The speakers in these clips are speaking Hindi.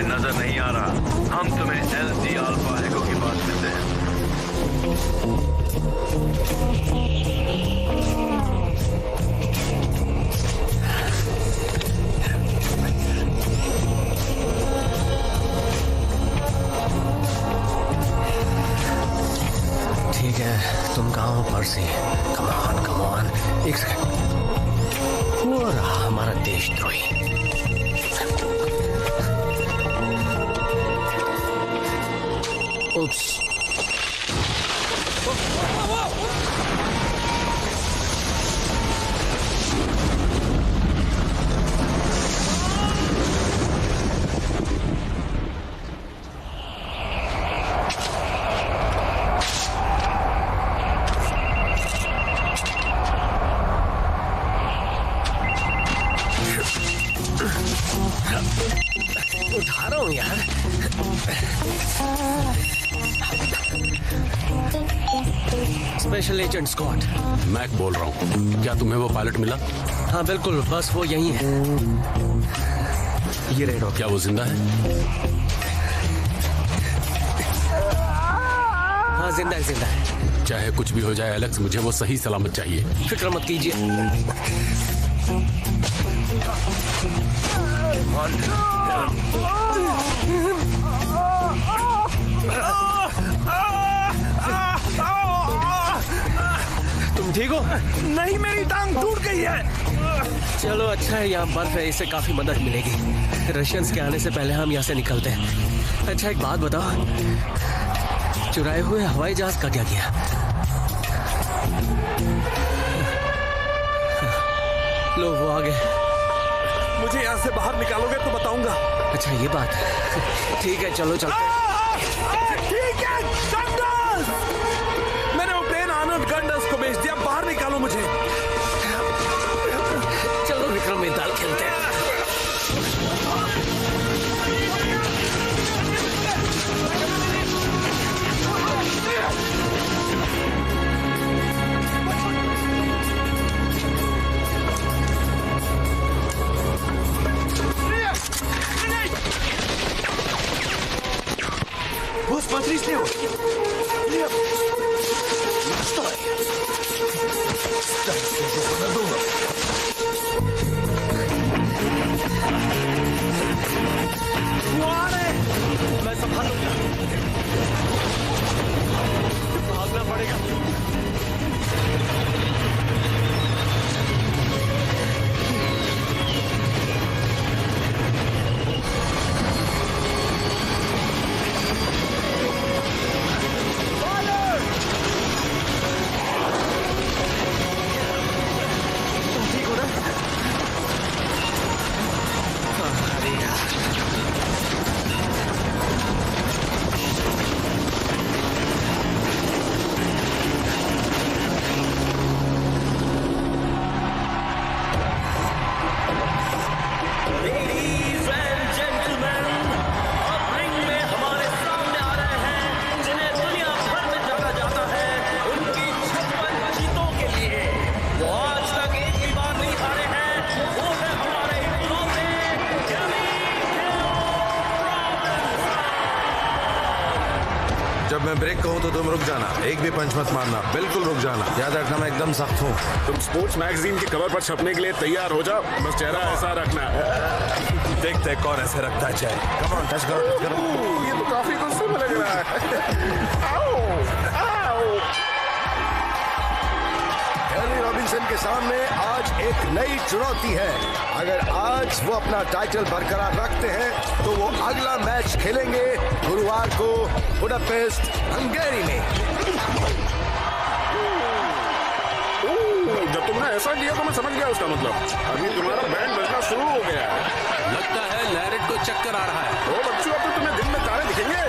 तुम्हें नजर नहीं आ रहा। हम तुम्हें LZ अल्फा एको के पास मिलते हैं। ठीक है, तुम कहाँ हो पर्सी? कमान कमान, एक सेकंड। वो रहा हमारा देशद्रोही। उप्स। उठा रहा हूँ यार। Special agent Scott. मैक बोल रहा हूँ। क्या तुम्हें वो पायलट मिला? हाँ बिल्कुल, बस वो यही है। ये रेड। क्या वो जिंदा है? हाँ जिंदा है, जिंदा है। चाहे कुछ भी हो जाए एलेक्स, मुझे वो सही सलामत चाहिए। फिक्र मत कीजिए। तुम ठीक हो? नहीं, मेरी टांग टूट गई है। चलो अच्छा है, यहाँ बर्फ है, इससे काफी मदद मिलेगी। रशियंस के आने से पहले हम यहाँ से निकलते हैं। अच्छा एक बात बताओ, चुराए हुए हवाई जहाज का क्या किया? लो वो आ गए। मुझे यहाँ से बाहर निकालोगे तो बताऊंगा। अच्छा ये बात है। ठीक है चलो चलते। ठीक है गंडर्स, मैंने वो प्लेन आर्नल्ड गंडर्स को भेज दिया। बाहर निकालो मुझे। चलो विक्रम में दाल खेलते हैं। Смотри слева. Лев. Стой. Станция жопа надула. मैं संभालूंगा। भागना पड़ेगा। जब मैं ब्रेक कहूँ तो तुम रुक जाना, एक भी पंच मत मारना, बिल्कुल रुक जाना। याद रखना मैं एकदम सख्त हूँ। तुम स्पोर्ट्स मैगजीन की कवर पर छपने के लिए तैयार हो जाओ, बस चेहरा ऐसा रखना। देखते हैं कौन ऐसे रखता है चेहरा। कम ऑन टच करो, टच करो। ये तो काफी गुस्से में लग रहा है। आओ, आओ। कैली रॉबिन्सन के सामने आज एक नई चुनौती है। अगर आज वो अपना टाइटल बरकरार रखते हैं तो वो अगला मैच खेलेंगे गुरुवार को बुडापेस्ट हंगेरी में। जब तुमने ऐसा किया तो मैं समझ गया उसका मतलब। अभी तुम्हारा बैंड बजना शुरू हो गया है। लगता है लैरेट को चक्कर आ रहा है। ओ बच्चों, अब तो तुम्हें दिन में तारे दिखेंगे।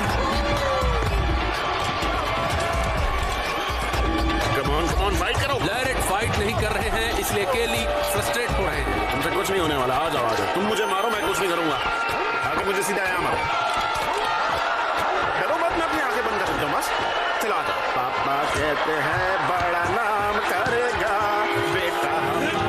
कम ऑन फाइट करो। लैरेट फाइट नहीं कर रहे हैं, इसलिए केली फ्रस्ट्रेट हो रहे हैं। तुमसे कुछ नहीं होने वाला। आ जाओ, आ जाओ। तुम मुझे मारो, मैं कुछ नहीं करूंगा। आगे मुझे सीधा यहाँ मारो। डरो मत, मैं अपनी आंखें बंद कर सकता हूँ। बस चला जाओ। पापा कहते हैं बड़ा नाम करेगा बेटा हमारा।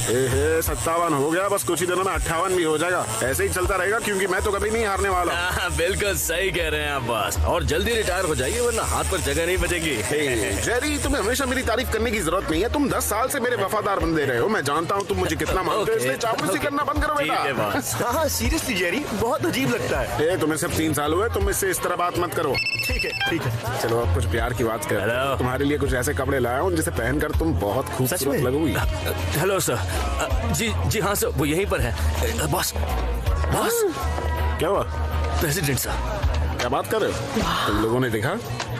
ये 57 हो गया, बस कुछ ही दिनों में 58 भी हो जाएगा। ऐसे ही चलता रहेगा क्योंकि मैं तो कभी नहीं हारने वाला। बिल्कुल सही कह रहे हैं आप बॉस, और जल्दी रिटायर हो जाइए वरना हाथ पर जगह नहीं बचेगी। जेरी, तुम्हें हमेशा मेरी तारीफ करने की जरूरत नहीं है। तुम 10 साल से मेरे वफादार बंदे रहे हो। मैं जानता हूँ तुम मुझे कितना मानते हो, इसलिए चापलूसी करना बंद करो ठीक है बेटा। बॉस। हाँ सीरियसली जेरी, बहुत अजीब लगता है। ए, तुम्हें सिर्फ 3 साल हुए, तुम इससे इस तरह बात मत करो। ठीक है ठीक है। चलो अब कुछ प्यार की बात कर। हेलो। तुम्हारे लिए कुछ ऐसे कपड़े लाया हूँ जिसे पहनकर तुम बहुत खूबसूरत लगोगी। Hello sir. जी हाँ सर, वो यहीं पर है। बॉस बॉस, क्या हुआ? President sir. क्या बात कर रहे हो? तुम लोगों ने देखा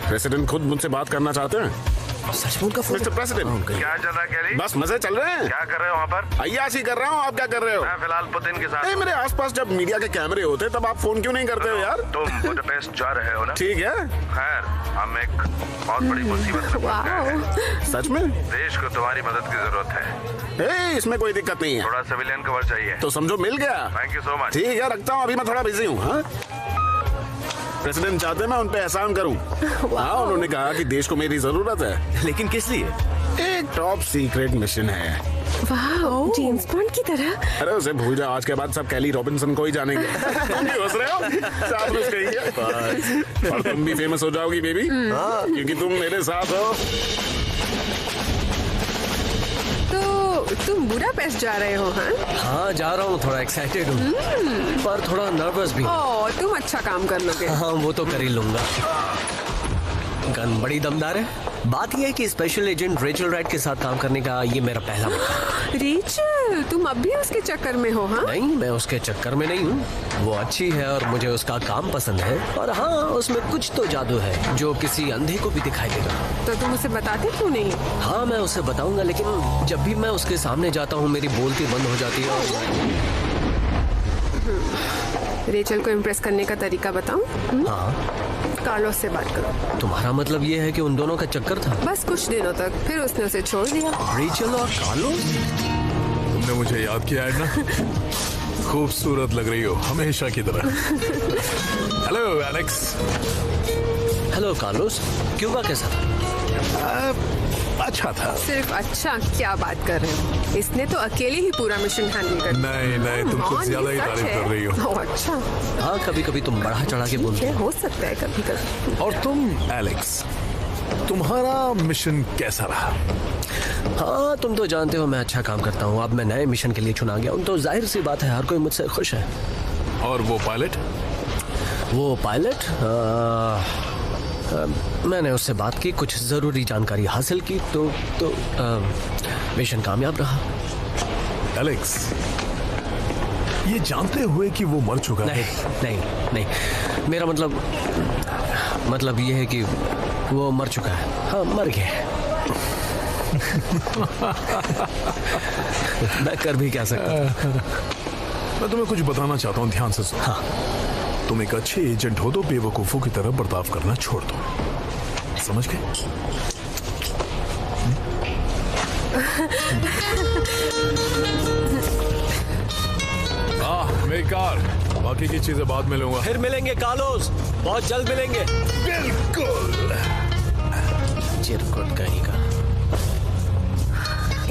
प्रेसिडेंट खुद मुझसे बात करना चाहते हैं। सच में उनका फोन? मिस्टर प्रेसिडेंट, क्या चल रहा है कैली? बस मजे चल रहे हैं। क्या कर रहे हो वहाँ पर? अय्याशी कर रहा हूँ। आप क्या कर रहे हो? मैं फिलहाल पुतिन के साथ। मेरे आसपास जब मीडिया के कैमरे होते तब आप फोन क्यों नहीं करते हो यार? तुम बुडापेस्ट जा रहे हो ना? ठीक है। खैर, हम एक बहुत बड़ी मुसीबत में फंस गए हैं। सच में? देश को तुम्हारी मदद की जरूरत है। इसमें कोई दिक्कत नहीं है। थोड़ा सिविलियन कवर चाहिए। तो समझो मिल गया। Thank you so much. ठीक है, रखता हूँ, अभी मैं थोड़ा बिजी हूँ। हाँ, प्रेसिडेंट चाहते मैं उन पे एहसान करूँ। हाँ, उन्होंने कहा कि देश को मेरी जरूरत है। लेकिन किस लिए? एक टॉप सीक्रेट मिशन है। वाह, जेम्स बॉन्ड की तरह। अरे उसे भूल जाओ, आज के बाद सब कैली रॉबिन्सन को ही जानेंगे। तुम भी हंस रहे हो? चापलूस कहिए। और तुम भी फेमस हो जाओगी बेबी, क्योंकि तुम मेरे साथ हो। तो तुम बुडापेस्ट जा रहे हो? हाँ जा रहा हूँ, थोड़ा एक्साइटेड हूँ पर थोड़ा नर्वस भी। ओह, तुम अच्छा काम कर लोगे। हाँ वो तो कर ही लूंगा। गन बड़ी दमदार है। बात यह है कि स्पेशल एजेंट रेचल राइट के साथ काम करने का ये मेरा पहला मौका है। रेचल, तुम अब भी उसके चक्कर में हो? हाँ, नहीं, मैं उसके चक्कर में नहीं हूँ। वो अच्छी है और मुझे उसका काम पसंद है। और हाँ, उसमें कुछ तो जादू है जो किसी अंधे को भी दिखाई देगा। तो तुम उसे बताते क्यों नहीं? हाँ मैं उसे बताऊंगा, लेकिन जब भी मैं उसके सामने जाता हूँ मेरी बोलती बंद हो जाती है। रेचल को इम्प्रेस करने का तरीका बताऊं? हाँ, कार्लोस से बात करो। तुम्हारा मतलब ये है कि उन दोनों का चक्कर था? बस कुछ दिनों तक, फिर उसने उसे छोड़ दिया। रेचल और कार्लोस? तुमने मुझे याद किया है ना? खूबसूरत लग रही हो हमेशा की तरह। Hello Alex. Hello Carlos, Cuba कैसा था? अच्छा था। सिर्फ अच्छा? क्या बात कर रहे हो? इसने तो अकेले ही पूरा मिशन हैंडल कर दिया। नहीं, तुम कुछ ज्यादा ही तारीफ कर रही हो। ओह अच्छा। हाँ, कभी कभी तुम बढ़ा चढ़ा के बोलते हो। हो सकता है कभी कभी। और तुम एलेक्स, तुम्हारा मिशन कैसा रहा? हाँ, तुम तो जानते हो मैं अच्छा काम करता हूँ। अब मैं नए मिशन के लिए चुना गया हूँ तो जाहिर सी बात है हर कोई मुझसे खुश है। और वो पायलट? वो पायलट मैंने उससे बात की, कुछ जरूरी जानकारी हासिल की तो मिशन कामयाब रहा। एलेक्स, ये जानते हुए कि वो मर चुका है? नहीं, मेरा मतलब ये है कि वो मर चुका है। हाँ, मर गया है। मैं कर भी क्या सकता। मैं तुम्हें कुछ बताना चाहता हूँ, ध्यान से सुनो। हाँ। तुम एक अच्छे एजेंट हो तो बेवकूफों की तरह बर्ताव करना छोड़ दो, समझ गए? मेरी कार, बाकी की चीजें बाद में लूंगा। फिर मिलेंगे कार्लोस, बहुत जल्द मिलेंगे। बिल्कुल। चिरकुट कहीं का।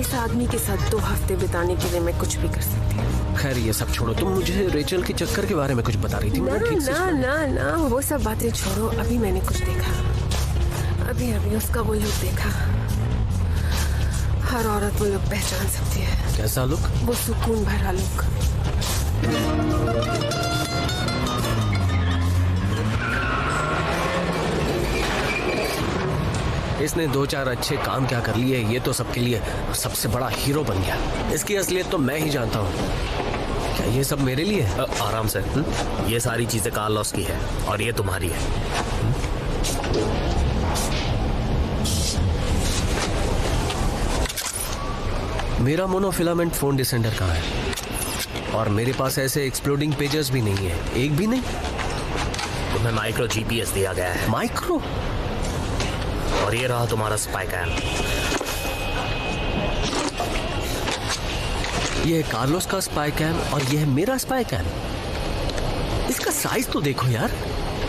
इस आदमी के साथ 2 हफ्ते बिताने के लिए मैं कुछ भी कर सकती हूँ। खैर ये सब छोड़ो, तुम मुझे रेचल के चक्कर के बारे में कुछ बता रही थी। ना, वो सब बातें छोड़ो। अभी मैंने कुछ देखा, अभी उसका वो लुक देखा। हर औरत वो लुक पहचान सकती है। कैसा लुक? वो सुकून भरा लुक। इसने 2-4 अच्छे काम क्या कर लिए, ये तो सबके लिए सबसे बड़ा हीरो बन गया। इसकी असलियत तो मैं ही जानता हूँ। क्या ये सब मेरे लिए है? आराम से। ये सारी चीजें कार्लोस की है और ये तुम्हारी है। मेरा मोनोफिलामेंट फोन डिसेंडर कहाँ है? और मेरे पास ऐसे एक्सप्लोडिंग पेजेस भी नहीं है, एक भी नहीं। तुम्हें माइक्रो जीपीएस दिया गया है। माइक्रो? और ये रहा तुम्हारा स्पाई कैम। ये है कार्लोस का स्पाई कैम और ये है मेरा स्पाई कैम। इसका साइज तो देखो यार,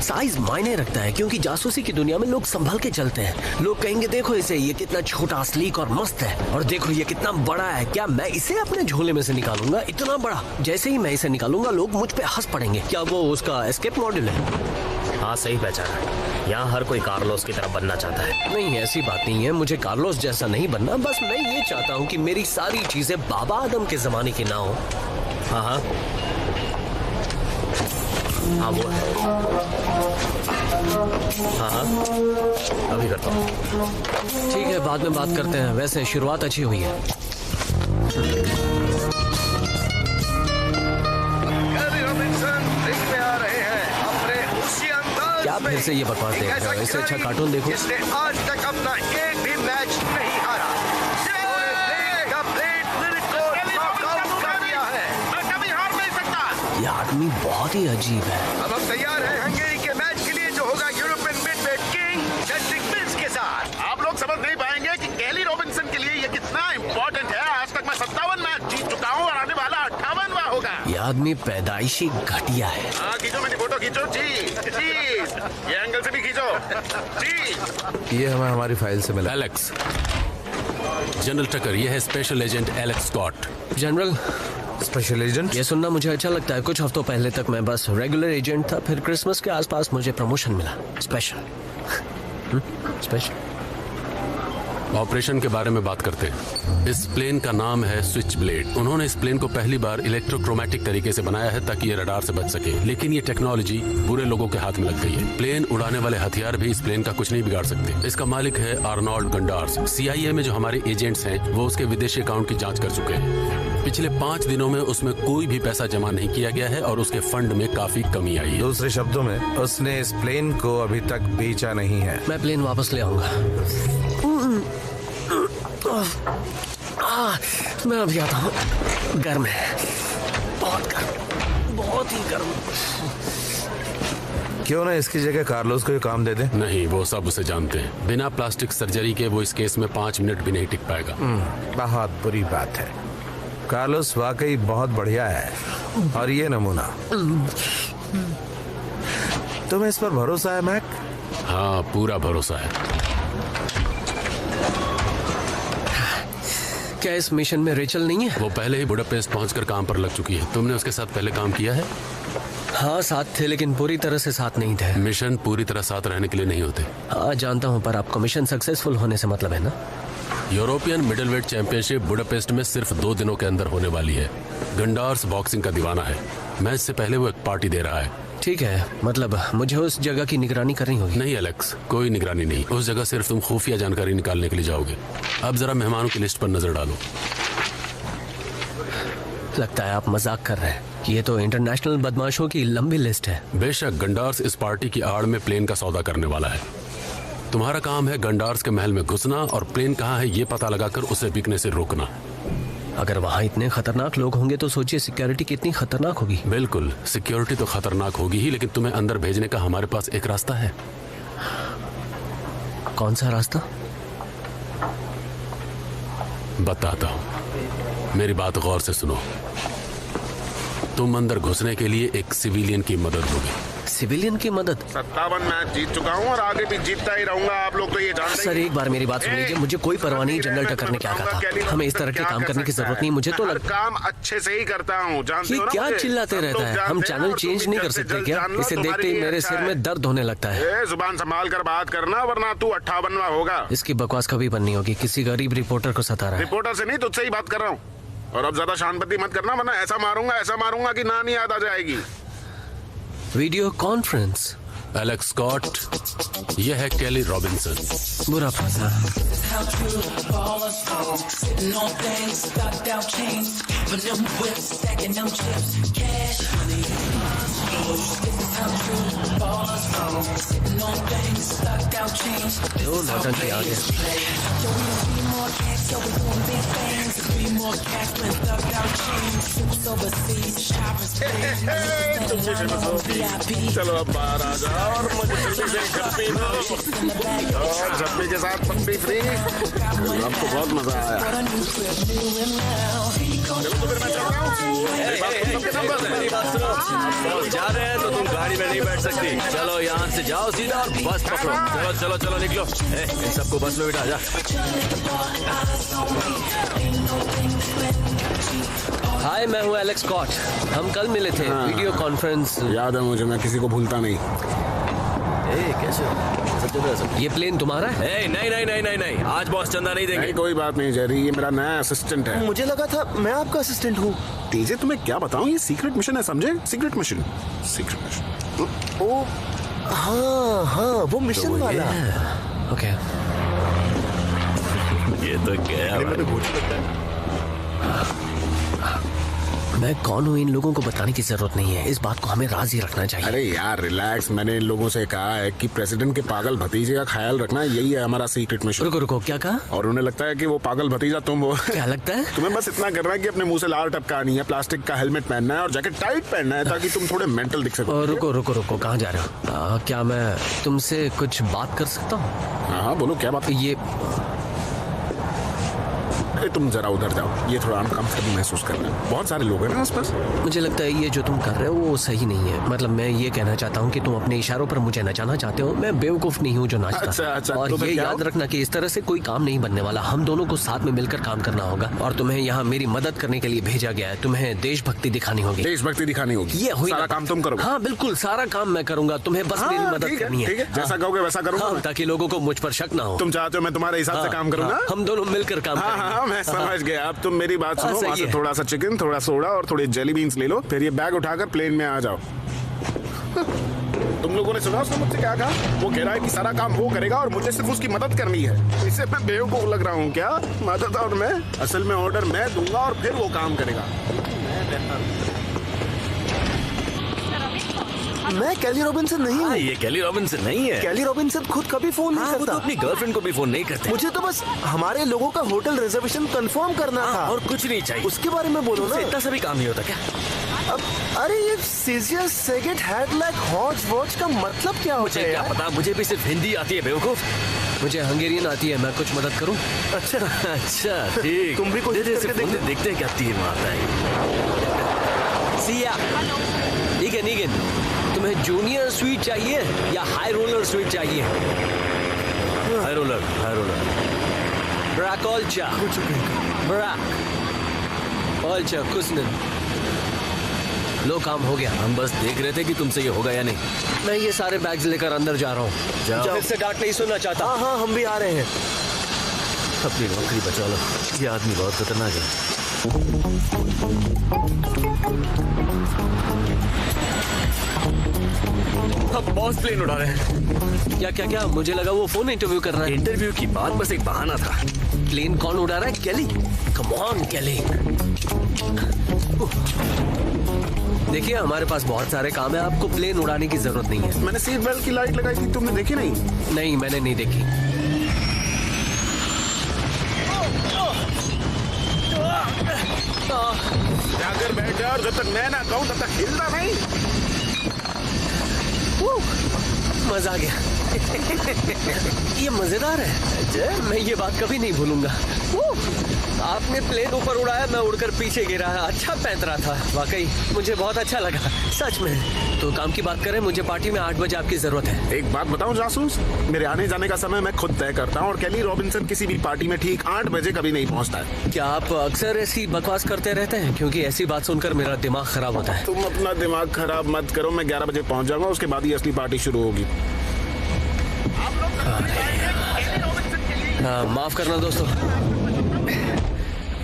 साइज मायने रखता है, क्योंकि जासूसी की दुनिया में लोग संभल के चलते हैं। लोग कहेंगे देखो इसे, ये कितना छोटा, स्लीक और मस्त है, और देखो ये कितना बड़ा है, क्या मैं इसे अपने झोले में से निकालूंगा? इतना बड़ा। जैसे ही मैं इसे निकालूंगा लोग मुझ पे हंस पड़ेंगे। क्या वो उसका एस्केप मॉडल है? हाँ सही पहचाना। यहाँ हर कोई कार्लोस की तरह बनना चाहता है। नहीं, ऐसी बात नहीं है। मुझे कार्लोस जैसा नहीं बनना, बस मैं ये चाहता हूँ कि मेरी सारी चीजें बाबा आदम के जमाने की ना हो। हाँ हाँ हाँ वो है। हाँ हाँ अभी करता हूँ। ठीक है, बाद में बात करते हैं। वैसे शुरुआत अच्छी हुई है। कैली रॉबिन्सन रिंग में आ रहे हैं अपने उसी अंदाज क्या में। फिर से ये बकवास देख रहे हो? इससे अच्छा कार्टून देखो। जिसने आज तक अपना एक भी मैच नहीं हारा। उन्होंने ब्लेड का ब्लेड मिनट को नॉकआउट कर दिया है। मैं कभी हार नहीं सकता। ये आदमी बहुत ही अजीब है। अब हम तैयार हैं हंगेरी के मैच के लिए, जो होगा यूरोपियन मिडवेट किंग सेड्रिक मिल्स के साथ। आप लोग समझ नहीं पाएंगे कि कैली रॉबिन्सन के लिए ये कितना इम्पोर्टेंट है। आज तक मैं 57 मैच जीत चुका हूँ और आने वाला 58वां होगा। ये आदमी पैदाइशी घटिया है। हाँ खींचो, मेरी फोटो खींचो जी जी। ये एंगल से भी खींचो जी। ये हमें हमारी फाइल से मिला। एलेक्स, जनरल टकर, ये है special agent Alex Scott. General, special agent? ये सुनना मुझे अच्छा लगता है। कुछ हफ्तों पहले तक मैं बस रेगुलर एजेंट था, फिर क्रिसमस के आसपास मुझे प्रमोशन मिला। स्पेशल। स्पेशल। ऑपरेशन के बारे में बात करते हैं। इस प्लेन का नाम है स्विच ब्लेड। उन्होंने इस प्लेन को पहली बार इलेक्ट्रोक्रोमैटिक तरीके से बनाया है ताकि ये रडार से बच सके, लेकिन ये टेक्नोलॉजी बुरे लोगों के हाथ में लग गई है। प्लेन उड़ाने वाले हथियार भी इस प्लेन का कुछ नहीं बिगाड़ सकते। इसका मालिक है आर्नोल्ड गंडार्स। CIA में जो हमारे एजेंट्स हैं वो उसके विदेशी अकाउंट की जांच कर चुके हैं। पिछले 5 दिनों में उसमें कोई भी पैसा जमा नहीं किया गया है और उसके फंड में काफी कमी आई है। दूसरे शब्दों में उसने इस प्लेन को अभी तक बेचा नहीं है। मैं प्लेन वापस ले आऊंगा। मैं अभी आता हूँ। गर्म है, बहुत गर्म, बहुत ही गर्म। क्यों ना इसकी जगह कार्लोस को ये काम दे दे? नहीं, वो सब उसे जानते हैं। बिना प्लास्टिक सर्जरी के वो इस केस में 5 मिनट भी नहीं टिक पाएगा। बहुत बुरी बात है। कार्लोस वाकई बहुत बढ़िया है, और ये नमूना। तुम्हें इस पर भरोसा है मैक? हाँ, पूरा भरोसा है। क्या इस मिशन में रेचल नहीं है? वो पहले ही बुडापेस्ट पहुंचकर काम पर लग चुकी है। तुमने उसके साथ पहले काम किया है? हाँ, साथ थे, लेकिन पूरी तरह से साथ नहीं थे। मिशन पूरी तरह साथ रहने के लिए नहीं होते। हाँ जानता हूँ, पर आपको मिशन सक्सेसफुल होने से मतलब है ना? यूरोपियन मिडलवेट चैंपियनशिप बुडापेस्ट में सिर्फ 2 दिनों के अंदर होने वाली है। गंडार्स बॉक्सिंग का दीवाना है। मैच से पहले वो एक पार्टी दे रहा है। ठीक है, मतलब मुझे उस जगह की निगरानी करनी होगी। नहीं एलेक्स, कोई निगरानी नहीं। उस जगह सिर्फ तुम खुफिया जानकारी निकालने के लिए जाओगे। अब जरा मेहमानों की लिस्ट पर नजर डालो। लगता है आप मजाक कर रहे हैं। ये तो इंटरनेशनल बदमाशों की लंबी लिस्ट है। बेशक गंडार्स इस पार्टी की आड़ में प्लेन का सौदा करने वाला है। तुम्हारा काम है गंडार्स के महल में घुसना और प्लेन कहाँ है ये पता लगाकर उसे बिकने से रोकना। अगर वहाँ इतने खतरनाक लोग होंगे तो सोचिए सिक्योरिटी कितनी खतरनाक होगी। बिल्कुल, सिक्योरिटी तो खतरनाक होगी ही, लेकिन तुम्हें अंदर भेजने का हमारे पास एक रास्ता है। कौन सा रास्ता? बताता हूँ, मेरी बात गौर से सुनो। तुम अंदर घुसने के लिए एक सिविलियन की मदद होगी। सिविलियन की मदद? 57 मैच जीत चुका हूँ और आगे भी जीतता ही रहूंगा। आप लोग तो ये जानते हैं। सर एक बार मेरी बात सुन लीजिए। मुझे कोई परवाह नहीं जनरल टकर ने क्या कहा था। हमें इस तरह के काम करने की जरूरत नहीं। मुझे तो काम अच्छे से ही करता हूँ, जानते ये हो ना क्या मुझे? चिल्लाते सब रहता लोग है? जानते हम हैं चैनल और चेंज तुम नहीं कर जल्द से सकते जल्द क्या? जान लो, इसे तुम्हारे देखते ही लिए मेरे अच्छा सिर है। में दर्द होने लगता है। जुबान संभाल कर बात करना, वरना तू 58वां होगा। इसकी बकवास कभी बननी होगी। किसी गरीब रिपोर्टर को सता रहा है। रिपोर्टर से नहीं, तुझसे ही बात कर रहा हूँ। और अब ज्यादा शानपति मत करना, वरना ऐसा मारूंगा कि नानी याद आ जाएगी। Video conference. एलेक्स स्कॉट, यह है कैली रॉबिन्सन। बुरा फंसा। नौटंकी आ गया। चलो अब बाहर आ जाओ और मुझे जल्दी से घर पे दो। शब्बी के साथ पप्पी फ्री। आपको बहुत मजा आया। चलो तो फिर मैं चल रहा हूँ। मेरी बात सुनो, बॉस जा रहे हैं तो तुम गाड़ी में नहीं बैठ सकती। चलो यहाँ से जाओ सीधा और बस पकड़ो। चलो चलो चलो निकलो। इन सबको बस में बिठा जा। हाय, मैं हूँ एलेक्स स्कॉट। हम कल मिले थे वीडियो कॉन्फ्रेंस। याद है मुझे, मैं किसी को भूलता नहीं। कैसे सब जगह सब। ये प्लेन तुम्हारा है? नहीं नहीं नहीं नहीं नहीं, आज बॉस चंदा नहीं देंगे। नहीं, कोई बात नहीं जेरी, ये मेरा नया असिस्टेंट है। मुझे लगा था मैं आपका असिस्टेंट हूँ। तेजे तुम्हें क्या बताऊं, ये सीक्रेट मिशन है, समझे? Secret mission, secret mission. ओ हाँ हाँ, वो मिशन वाला। ओके। ये तो क्या है? मैं कौन हूँ इन लोगों को बताने की जरूरत नहीं है। इस बात को हमें राज ही रखना चाहिए। अरे यार रिलैक्स, मैंने इन लोगों से कहा है कि प्रेसिडेंट के पागल भतीजे का ख्याल रखना, यही है हमारा सीक्रेट मिशन। रुको रुको, क्या कहा? और उन्हें लगता है कि वो पागल भतीजा तुम हो। क्या लगता है? तुम्हें बस इतना करना है कि अपने मुंह से लार टपकानी है, प्लास्टिक का हेलमेट पहनना है और जैकेट टाइट पहनना है ताकि तुम थोड़े मेंटल दिख सको। रुको रुको रुको, कहाँ जा रहे हो? क्या मैं तुमसे कुछ बात कर सकता हूँ? हाँ बोलो, क्या बात? ये तुम जरा उधर जाओ, ये थोड़ा अनकंफर्टेबल महसूस कर रहे हैं। बहुत सारे लोग हैं ना आसपास। मुझे लगता है ये जो तुम कर रहे हो वो सही नहीं है। मतलब मैं ये कहना चाहता हूँ कि तुम अपने इशारों पर मुझे नचाना चाहते हो। मैं बेवकूफ नहीं हूँ जो नाचता। अच्छा, और तो फिर ये क्या याद हो? रखना कि इस तरह से कोई काम नहीं बनने वाला। हम दोनों को साथ में मिलकर काम करना होगा और तुम्हें यहाँ मेरी मदद करने के लिए भेजा गया है। तुम्हें देशभक्ति दिखानी होगी। देशभक्ति दिखानी होगी? ये हुई सारा काम तुम करोगे? हाँ बिल्कुल, सारा काम मैं करूंगा। तुम्हें बस मेरी मदद करनी है। ठीक है, जैसा कहोगे वैसा करूंगा। ताकि लोगों को मुझ पर शक ना हो। तुम चाहते हो मैं तुम्हारे हिसाब से काम करूंगा? हम दोनों मिलकर काम हाँ करेंगे। हाँ, मैं समझ गया। अब तुम मेरी बात सुनो, सही वहाँ से है। थोड़ा सा चिकन, थोड़ा सोडा और थोड़ी जेली बीन्स ले लो, फिर ये बैग उठाकर प्लेन में आ जाओ। तुम लोगों ने सुना उसने मुझसे क्या कहा? वो कह रहा है कि सारा काम वो करेगा और मुझे सिर्फ उसकी मदद करनी है। इससे मैं बेवकूफ लग रहा हूँ क्या? मदद और मैं, असल में ऑर्डर मैं दूंगा और फिर वो काम करेगा। मैं कैली रॉबिन्सन नहीं हूँ। ये कैली रॉबिन्सन नहीं है। कैली रॉबिन्सन खुद कभी फोन नहीं वो तो करता। अपनी गर्लफ्रेंड को भी फोन नहीं करते। मुझे तो बस हमारे लोगों का होटल रिजर्वेशन कंफर्म करना था और कुछ नहीं चाहिए। उसके बारे में बोलो ना। इतना सभी काम नहीं होता क्या? अब अरे ये सीजियस सेगेट हैड लाइक हॉच वॉच का मतलब क्या होता मुझे है क्या यार? पता, मुझे भी सिर्फ हिंदी आती है बेवकूफ। मुझे हंगेरियन आती है। मैं कुछ मदद करूं? अच्छा अच्छा ठीक, तुम भी कोशिश करके देखो। देखते हैं क्या तीर मारता है। सिया, नीगन, तुम्हें जूनियर स्वीट चाहिए या हाई रोलर स्वीट चाहिए? High roller, high roller. ब्रैक ऑल्चा, ब्रैक ऑल्चा कुसनन। लो, काम हो गया। हम बस देख रहे थे कि तुमसे ये होगा या नहीं। मैं ये सारे बैग्स लेकर अंदर जा रहा हूँ। जाओ। फिर से डांट नहीं सुनना चाहता। हाँ हाँ, हम भी आ रहे हैं। अपनी नौकरी बचा लो, ये आदमी बहुत खतरनाक है। अब बॉस प्लेन उड़ा रहे हैं। क्या क्या क्या? मुझे लगा वो फोन इंटरव्यू कर रहा है। इंटरव्यू की बात बस एक बहाना था। प्लेन कौन उड़ा रहा है? कैली? कम ऑन कैली। देखिए, हमारे पास बहुत सारे काम है। आपको प्लेन उड़ाने की जरूरत नहीं है। मैंने सीट बेल्ट की लाइट लगाई थी, तुमने देखी नहीं? नहीं, मैंने नहीं देखी। जाकर बैठ जा और जब तक मैं ना कहूं तब तक हिलना नहीं। मजा आ गया। ये मजेदार है। मैं ये बात कभी नहीं भूलूंगा। आपने प्लेन ऊपर उड़ाया, मैं उड़कर पीछे गिरा। अच्छा पैंतरा था वाकई, मुझे बहुत अच्छा लगा सच में। तो काम की बात करें, मुझे पार्टी में 8 बजे आपकी जरूरत है। एक बात बताऊं जासूस, मेरे आने जाने का समय मैं खुद तय करता हूं और कैली रॉबिन्सन किसी भी पार्टी में ठीक 8 बजे कभी नहीं पहुंचता है। क्या आप अक्सर ऐसी बकवास करते रहते हैं? क्योंकि ऐसी बात सुनकर मेरा दिमाग खराब होता है। तुम अपना दिमाग खराब मत करो, मैं 11 बजे पहुंच जाऊंगा, उसके बाद ही असली पार्टी शुरू होगी। माफ करना दोस्तों,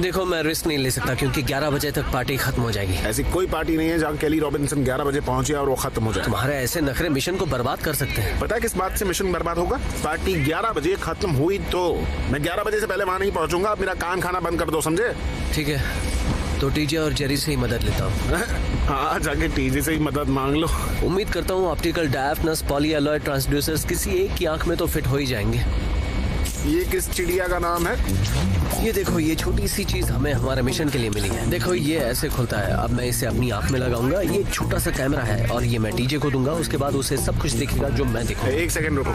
देखो मैं रिस्क नहीं ले सकता क्योंकि 11 बजे तक पार्टी खत्म हो जाएगी। ऐसी कोई पार्टी नहीं है जहाँ कैली रॉबिन्सन 11 बजे पहुंचे और वो खत्म हो जाए। तुम्हारे ऐसे नखरे मिशन को बर्बाद कर सकते हैं। पता है किस बात से मिशन बर्बाद होगा? पार्टी 11 बजे खत्म हुई तो मैं 11 बजे से पहले वहां नहीं पहुंचूंगा। आप मेरा कान खाना बंद कर दो, समझे? ठीक है, तो टीजे और जेरी से ही मदद लेता हूँ। हाँ, जाके टीजे से ही मदद मांग लो। उम्मीद करता हूँ ऑप्टिकल डायफ्नस पॉलीएलॉय ट्रांसड्यूसर्स किसी एक की आंख में तो फिट हो ही जाएंगे। ये किस चिड़िया का नाम है? ये देखो, ये छोटी सी चीज हमें हमारे मिशन के लिए मिली है। देखो ये ऐसे खुलता है। अब मैं इसे अपनी आंख में लगाऊंगा। ये एक छोटा सा कैमरा है और ये मैं टीजे को दूंगा। उसके बाद उसे सब कुछ दिखेगा जो मैं देखूंगा। एक सेकंड रुको,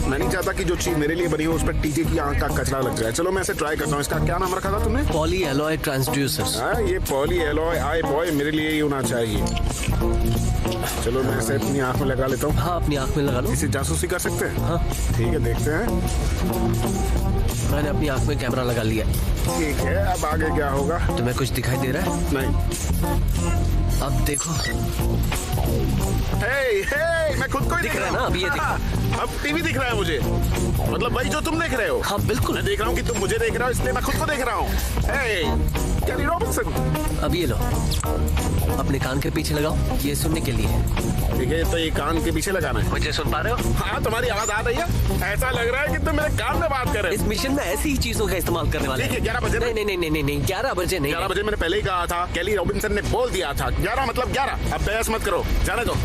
मैं नहीं चाहता कि जो चीज मेरे लिए बनी हो उस पर टीजे की आंख का कचरा लग जाए। चलो मैं इसे ट्राई करता हूँ। इसका क्या नाम रखा था तुमने? Poly alloy transducers. हाँ, ये पॉली एलॉय आई बॉय मेरे लिए ही होना चाहिए। चलो मैं इसे अपनी आंख में लगा लेता हूँ। हाँ, अपनी आंख में लगा लो। इसे जासूसी कर सकते हैं? हाँ ठीक है, देखते हैं। मैंने अपनी आंख में कैमरा लगा लिया। ठीक है, अब आगे क्या होगा? तुम्हें कुछ दिखाई दे रहा है? नहीं। अब देखो। हे, मैं खुद को ही दिख रहा है ना? अब ये दिख रहा है। अब टीवी दिख रहा है मुझे, मतलब वही जो तुम देख रहे हो। हाँ बिल्कुल। मैं देख रहा हूँ कि तुम मुझे देख रहे हो, इसलिए मैं खुद को देख रहा हूँ। कैली रॉबिन्सन। अब ये लो, अपने कान के पीछे लगाओ, ये सुनने के लिए। ठीक है, तो ये कान के पीछे लगाना है। मुझे सुन पा रहे हो? हाँ, तुम्हारी आवाज आ रही है। ऐसा लग रहा है कि तुम मेरे कान में बात कर रहे हो। इस मिशन में ऐसी ही चीजों का इस्तेमाल करने वाले हैं। ठीक है, 11 बजे। नहीं, 11 बजे नहीं। 11 बजे मैंने पहले ही कहा था। कैली रॉबिन्सन ने बोल दिया था 11 मतलब 11। अब बहस मत करो, जाने दो।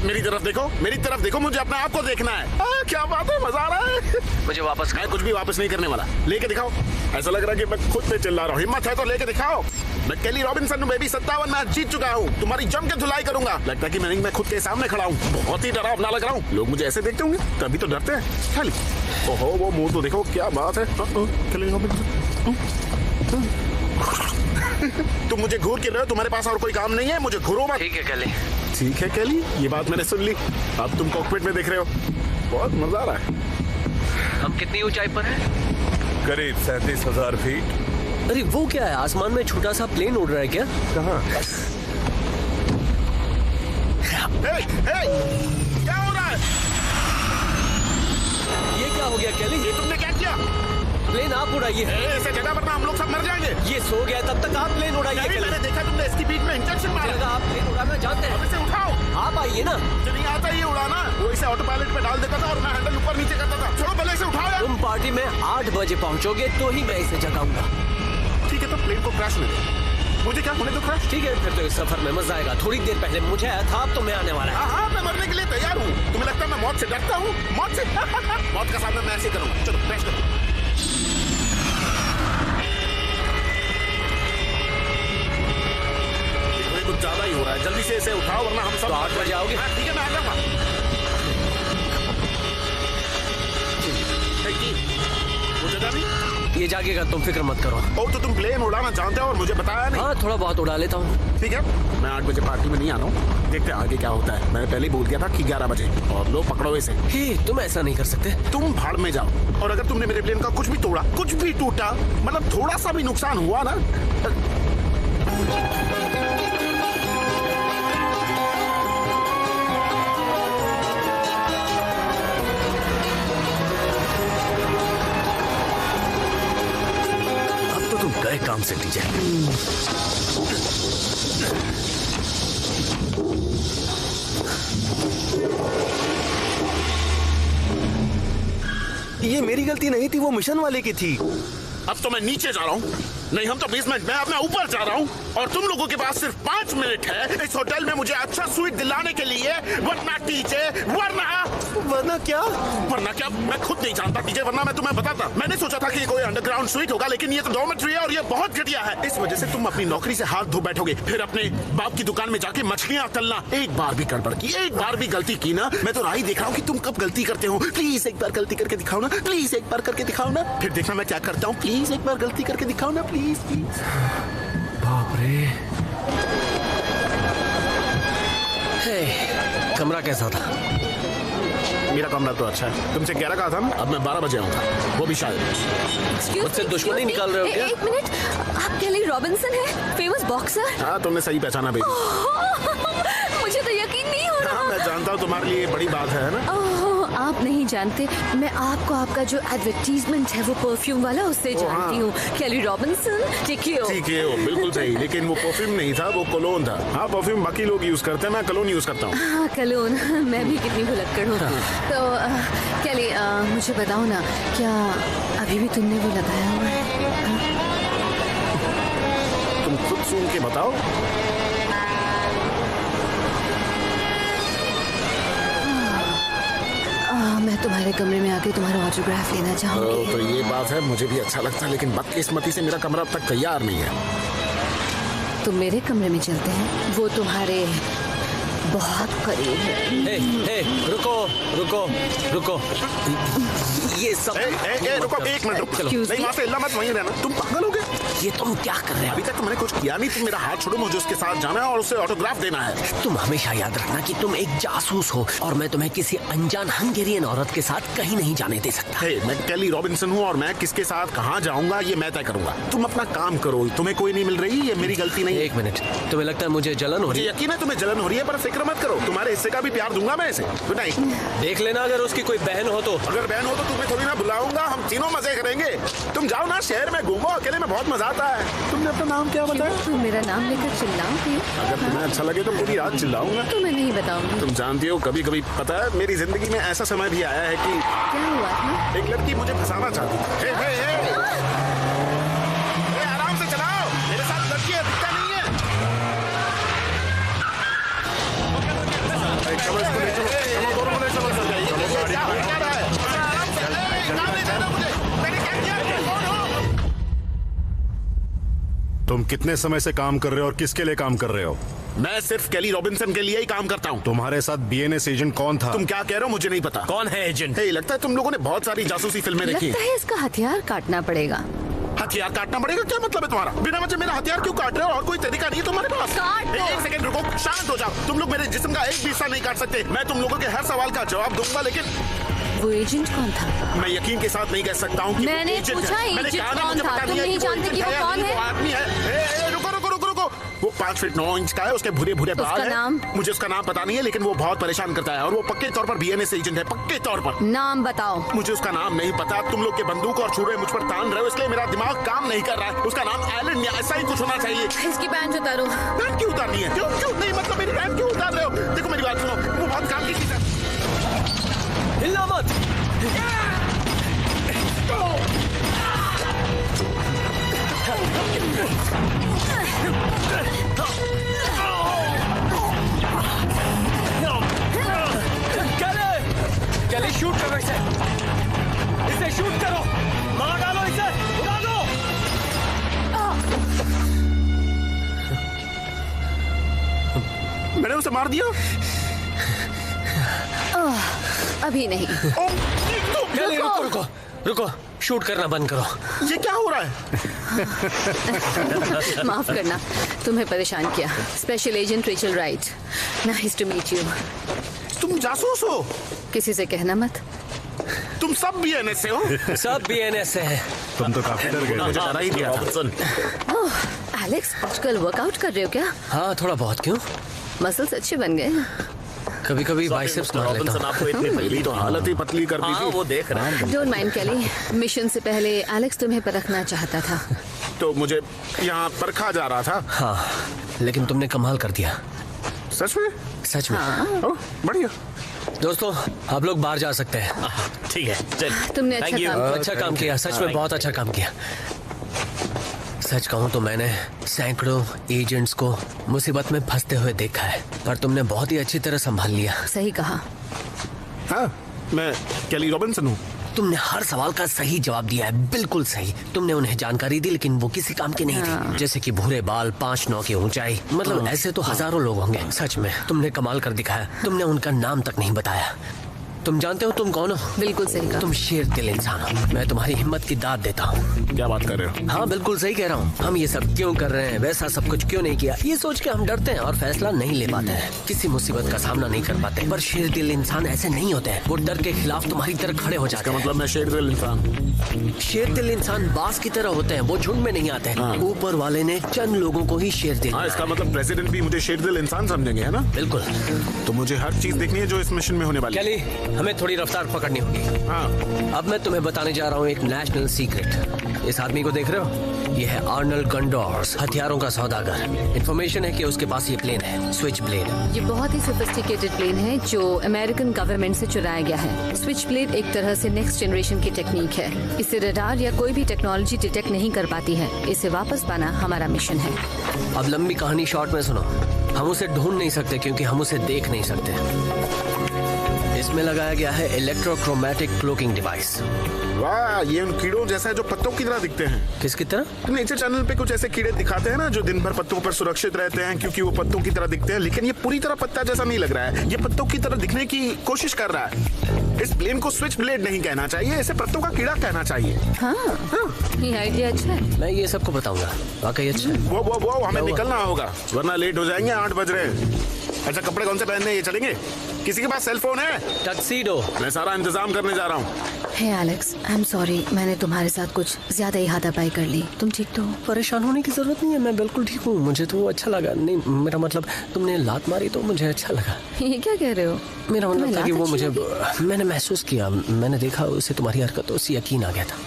मेरी तरफ देखो, मेरी तरफ देखो, मुझे अपने आप को देखना है। क्या बात है, मजा आ रहा है। मुझे वापस मैं कुछ भी वापस नहीं करने वाला। लेके दिखाओ। ऐसा लग रहा है कि मैं खुद पे चिल्ला रहा हूँ। हिम्मत है तो लेके दिखाओ। मैं कैली रॉबिन्सन हूँ बेबी, 57 मैच जीत चुका हूँ। तुम्हारी जम के धुलाई करूंगा। लगता है कि मैं खुद के सामने खड़ा हूँ। बहुत ही डरावना लग रहा हूँ। लोग मुझे ऐसे देखते होंगे तभी तो डरते हैं। खाली ओहो, वो मुंह तो देखो, क्या बात है। कैली रॉबिन्सन, तुम मुझे घूर के रहे हो। तुम्हारे पास और कोई काम नहीं है, मुझे घूरो मत। ठीक है कैली। ठीक है कैली, ये बात मैंने सुन ली। अब तुम कॉकपिट में देख रहे हो। बहुत मजा आ रहा है। हम कितनी ऊंचाई पर हैं? करीब 37,000 फीट। अरे वो क्या है, आसमान में छोटा सा प्लेन उड़ रहा है क्या? कहाँ? क्या हो रहा है? ये क्या हो गया कैली? ये तुमने क्या किया? प्लेन आप उड़ाइए। ऐसे जगह पर ना हम लोग सब मर जाएंगे। ये सो गया, तब तक आप प्लेन उड़ाइए। मैंने देखा तुमने इसकी बीच में इंजेक्शन मारा। आप प्लेन उड़ाना जानते हैं? अब इसे उठाओ। आप आइए ना। मुझे नहीं आता ये उड़ाना। वो इसे ऑटो पायलट पे डाल देता था और मैं हैंडल ऊपर नीचे करता था। छोड़ो, पहले इसे उठाओ यार। तुम पार्टी में 8 बजे पहुंचोगे तो ही मैं इसे जगाऊंगा। ठीक है, तो प्लेन को क्रैश होने दो। मुझे क्या होने दो क्रैश? ठीक है, फिर तो इस सफर में मजा आएगा। थोड़ी देर पहले मुझे आया था, अब तो मैं आने वाला है। हाँ, मैं मरने के लिए तैयार हूँ। तुम्हें लगता है मैं मौत से डरता हूँ? मौत से मौत का सामना मैं ऐसे करूँगा। चलो क्रैश करो। कुछ ज्यादा ही हो रहा है। जल्दी से इसे उठाओ वरना हम सब। तो 8 बजे आओगे? ठीक है, मैं आ जाऊंगा। वो जगह भी ये जागेगा, तुम फिक्र मत करो। और तो तुम प्लेन उड़ाना जानते हो और मुझे बताया नहीं। हाँ, थोड़ा बहुत उड़ा लेता हूँ। ठीक है, मैं 8 बजे पार्टी में नहीं आ रहा हूँ। देखते हैं आगे क्या होता है। मैंने पहले ही बोल दिया था कि 11 बजे। और लो पकड़ो इसे। हे, तुम ऐसा नहीं कर सकते। तुम भाड़ में जाओ। और अगर तुमने मेरे प्लेन का कुछ भी तोड़ा, कुछ भी टूटा, मतलब थोड़ा सा भी नुकसान हुआ ना, अब तो तुम गए काम से टीचर। ये मेरी गलती नहीं थी, वो मिशन वाले की थी। अब तो मैं नीचे जा रहा हूँ। नहीं, हम तो बेसमेंट में, अब मैं ऊपर जा रहा हूँ। और तुम लोगों के पास सिर्फ 5 मिनट है इस होटल में मुझे अच्छा स्वीट दिलाने के लिए। वरना टीजे, वरना क्या? वरना क्या मैं खुद नहीं जानता टीजे, वरना मैं तुम्हें बताता। मैंने सोचा था कि ये कोई अंडरग्राउंड स्वीट होगा, लेकिन ये तो डॉर्मेट्री है और ये बहुत घटिया है। इस वजह से तुम अपनी नौकरी से हाथ धो बैठोगे, फिर अपने बाप की दुकान में जाके मछलियाँ तलना। एक बार भी गड़बड़ की, एक बार भी गलती की ना, मैं तो राही देख रहा हूँ कि तुम कब गलती करते हो। प्लीज एक बार गलती करके दिखाओ ना, प्लीज एक बार करके दिखाओ ना, फिर देखना मैं क्या करता हूँ। प्लीज एक बार गलती करके दिखाओ ना, प्लीज प्लीज। बाप रे। कमरा कैसा था? मेरा कमरा तो अच्छा है। तुमसे 11 कहा था ना, अब मैं 12 बजे आऊंगा, वो भी शायद। मुझसे दुश्मनी निकाल रहे हो क्या? एक मिनट, आप कैली रॉबिन्सन हैं, फेमस बॉक्सर? हाँ, तुमने सही पहचाना बेबी। मुझे तो यकीन नहीं हो रहा। हाँ, मैं जानता हूँ तुम्हारे लिए बड़ी बात है ना। आप नहीं जानते, मैं आपको आपका जो एडवर्टीजमेंट है वो परफ्यूम वाला, उससे जानती हूँ। कैली रॉबिन्सन, ठीक है बिल्कुल सही, लेकिन वो परफ्यूम नहीं था, वो कोलोन था। हाँ, परफ्यूम बाकी लोग यूज करते हैं, मैं कोलोन यूज करता हूँ। हाँ, कोलोन। मैं भी कितनी भुलक्कड़ हूँ। तो कैली, मुझे बताओ ना, क्या अभी भी तुमने वो लगाया हुआ है? तुम खुद सुन के बताओ। मैं तुम्हारे कमरे में आके तुम्हारा ऑटोग्राफ लेना चाहूंगी। तो ये बात है, मुझे भी अच्छा लगता है, लेकिन बदकिस्मती से मेरा कमरा अब तक तैयार नहीं है। तुम मेरे कमरे में चलते हैं, वो तुम्हारे बहुत करीब है। रुको रुको रुको, ये सब रुको, एक मिनट रुको। नहीं, वहाँ से हिलना मत, वहीं रहना। तुम पागल हो गए? ये तुम क्या कर रहे हो? अभी तक तो मैंने कुछ किया नहीं। तुम मेरा हाथ छोड़ो, मुझे उसके साथ जाना है और उसे ऑटोग्राफ देना है। तुम हमेशा याद रखना कि तुम एक जासूस हो और मैं तुम्हें किसी अनजान हंगेरियन औरत के साथ कहीं नहीं जाने दे सकता। मैं केली रॉबिन्सन हूँ और मैं किसके साथ कहाँ जाऊंगा ये मैं तय करूंगा। तुम अपना काम करो, तुम्हें कोई नहीं मिल रही, ये मेरी गलती नहीं। एक मिनट, तुम्हें लगता है मुझे जलन हो रही है? यकीन है तुम्हें जलन हो रही है, पर फिक्र मत करो, तुम्हारे हिस्से का भी प्यार दूंगा मैं इसे। Good night. देख लेना अगर उसकी कोई बहन हो तो। अगर बहन हो तो तुम्हें थोड़ी ना बुलाऊंगा, हम तीनों मजे करेंगे। तुम जाओ ना, शहर में घूमो, अकेले में बहुत मजा आता है। तुमने अपना नाम क्या बताया? तुम मेरा नाम लेकर चिल्लाओगी? अगर तुम्हें अच्छा लगे तो पूरी रात चिल्लाऊंगा। तुम्हें नहीं बताऊंगी। तुम जानती हो, कभी कभी पता है मेरी जिंदगी में ऐसा समय भी आया है कि क्या हुआ था? एक लड़की मुझे फंसाना चाहती थी। आराम से चलाओ, मेरे साथ लड़की है, दिखता नहीं है। तुम कितने समय से काम कर रहे हो और किसके लिए काम कर रहे हो? मैं सिर्फ केली रॉबिन्सन के लिए ही काम करता हूँ। तुम्हारे साथ बीएनएस एजेंट कौन था? तुम क्या कह रहे हो, मुझे नहीं पता। कौन है एजेंट? लगता है तुम लोगों ने बहुत सारी जासूसी फिल्में देखी। लगता है इसका हथियार काटना पड़ेगा। हथियार काटना पड़ेगा? क्या मतलब है तुम्हारा? बिना वजह मेरा हथियार क्यों काट रहे हो? और कोई तरीका नहीं है तुम्हारे पास? एक सेकंड रुको, शांत हो जाओ। तुम लोग मेरे जिस्म का एक भी हिस्सा नहीं काट सकते। मैं तुम लोगों के हर सवाल का जवाब दूंगा, लेकिन वो एजेंट कौन था? मैं यकीन के साथ नहीं कह सकता हूँ कि मैंने पूछा एजेंट कौन था, तुम नहीं जानते कि वो कौन है? आदमी है। रुको रुको रुको रुको, वो 5 फीट 9 इंच का है, उसके भूरे भूरे बाल हैं। मुझे उसका नाम पता नहीं है, लेकिन वो बहुत परेशान करता है और वो पक्के तौर पर बीएनएस एजेंट है, पक्के तौर पर। नाम बताओ। मुझे उसका नाम नहीं पता। तुम लोग के बंदूक और छुरे मुझ पर तान रहे हो, इसलिए मेरा दिमाग काम नहीं कर रहा है। उसका नाम एलन या ऐसा ही कुछ होना चाहिए। इसकी पैंट उतारो। पैंट क्यों उतारनी है? क्यों क्यों नहीं, मतलब मेरी पैंट क्यों उतार रहे हो? देखो मेरी बात सुनो, वो बहुत काम की चीज है। हिलना मत। केली शूट करो इसे शूट करो, मार डालो इसे, उड़ा दो। मैंने उसे मार दिया? अभी नहीं। केली रुको रुको रुको, शूट करना बंद करो। ये क्या हो रहा है? माफ करना, तुम्हें परेशान किया। Special agent Rachel right, nice to meet you. तुम जासूस हो? किसी से कहना मत। तुम सब बीएनएस से हो? सब बीएनएस से है। तुम तो काफी डर गए। मुझे डरा ही दिया था। एलेक्स, आजकल वर्कआउट कर रहे हो क्या? हाँ, थोड़ा बहुत। क्यों? मसल्स अच्छे बन गए। कभी कभी बाइसेप्स मार लेता हूँ। आपको इतनी पहली तो हालत ही पतली कर दी थी। वो देख रहा है। डोंट माइंड केली, मिशन से पहले एलेक्स तुम्हें परखना चाहता था। तो मुझे यहाँ परखा जा रहा था। हाँ, लेकिन तुमने कमाल कर दिया। सच में? सच में। हाँ। बढ़िया। दोस्तों, आप लोग बाहर जा सकते हैं। ठीक है, चल। तुमने अच्छा काम किया। सच में बहुत अच्छा काम किया। सच कहूँ तो मैंने सैकड़ों एजेंट्स को मुसीबत में फंसते हुए देखा है, पर तुमने बहुत ही अच्छी तरह संभाल लिया। सही कहा। हाँ, मैं केली रॉबिन्सन हूँ। तुमने हर सवाल का सही जवाब दिया है, बिल्कुल सही। तुमने उन्हें जानकारी दी, लेकिन वो किसी काम के नहीं थे। जैसे कि भूरे बाल, 5'9" की ऊंचाई, मतलब ऐसे तो हजारों लोग होंगे। सच में तुमने कमाल कर दिखाया। तुमने उनका नाम तक नहीं बताया। तुम जानते हो तुम कौन हो? बिल्कुल सही कहा। तुम शेर दिल इंसान हो। मैं तुम्हारी हिम्मत की दाद देता हूँ। क्या बात कर रहे हो? हाँ, बिल्कुल सही कह रहा हूँ। हम ये सब क्यों कर रहे हैं, वैसा सब कुछ क्यों नहीं किया, ये सोच के हम डरते हैं और फैसला नहीं ले पाते हैं, किसी मुसीबत का सामना नहीं कर पाते। पर शेर दिल इंसान ऐसे नहीं होते हैं। वो डर के खिलाफ तुम्हारी तरह खड़े हो जाते हैं। मतलब मैं शेर दिल इंसान? शेर दिल इंसान बास की तरह होते हैं, वो झुंड में नहीं आते। ऊपर वाले ने चंद लोगों को ही शेर दिल। इसका मतलब प्रेसिडेंट भी मुझे शेर दिल इंसान समझेंगे, है ना? बिल्कुल। तो मुझे हर चीज देखनी है जो इस मिशन में होने वाली है। केली, हमें थोड़ी रफ्तार पकड़नी होगी। हाँ। अब मैं तुम्हें बताने जा रहा हूँ एक नेशनल सीक्रेट। इस आदमी को देख रहे हो? ये है आर्नल्ड गंडोर्स, हथियारों का सौदागर। इन्फॉर्मेशन है कि उसके पास ये प्लेन है, स्विच ब्लेड। ये बहुत ही सोफिस्टिकेटेड प्लेन है जो अमेरिकन गवर्नमेंट से चुराया गया है। स्विच ब्लेड एक तरह से नेक्स्ट जनरेशन की टेक्निक है। इसे रडार या कोई भी टेक्नोलॉजी डिटेक्ट नहीं कर पाती है। इसे वापस पाना हमारा मिशन है। अब लंबी कहानी शॉर्ट में सुनो। हम उसे ढूंढ नहीं सकते क्योंकि हम उसे देख नहीं सकते। इस इसमें लगाया गया है इलेक्ट्रोक्रोमैटिक क्लोकिंग डिवाइस। वाह, ये उन कीड़ों जैसा है जो पत्तों की तरह दिखते हैं। किसकी तरह? नेचर चैनल पे कुछ ऐसे कीड़े दिखाते हैं ना जो दिन भर पत्तों पर सुरक्षित रहते हैं क्योंकि वो पत्तों की तरह दिखते हैं, लेकिन ये पूरी तरह पत्ता जैसा नहीं लग रहा है। ये पत्तों की तरह दिखने की कोशिश कर रहा है। इस प्लेन को स्विच ब्लेड नहीं कहना चाहिए, इसे पत्तों का कीड़ा कहना चाहिए। हाँ, ये आइडिया अच्छा है। मैं ये सबको बताऊंगा, वाकई अच्छा है। वो हमें निकलना होगा वरना लेट हो जाएंगे। 8 बज रहे हैं। अच्छा, कपड़े कौन से पहनने, ये चलेंगे? किसी के पास सेल फोन है? टक्सीडो। मैं सारा इंतजाम करने जा रहा हूँ। हे एलेक्स, आई एम सॉरी, मैंने तुम्हारे साथ कुछ ज्यादा ही हाथापाई कर ली। तुम ठीक तो हो? परेशान होने की जरूरत नहीं है, मैं बिल्कुल ठीक हूँ। मुझे तो अच्छा लगा। नहीं, मेरा मतलब तुमने लात मारी तो मुझे अच्छा लगा। ये क्या कह रहे हो? मेरा मतलब था कि वो मुझे, मैंने महसूस किया, मैंने देखा, उससे तुम्हारी हरकतों से यकीन आ गया था।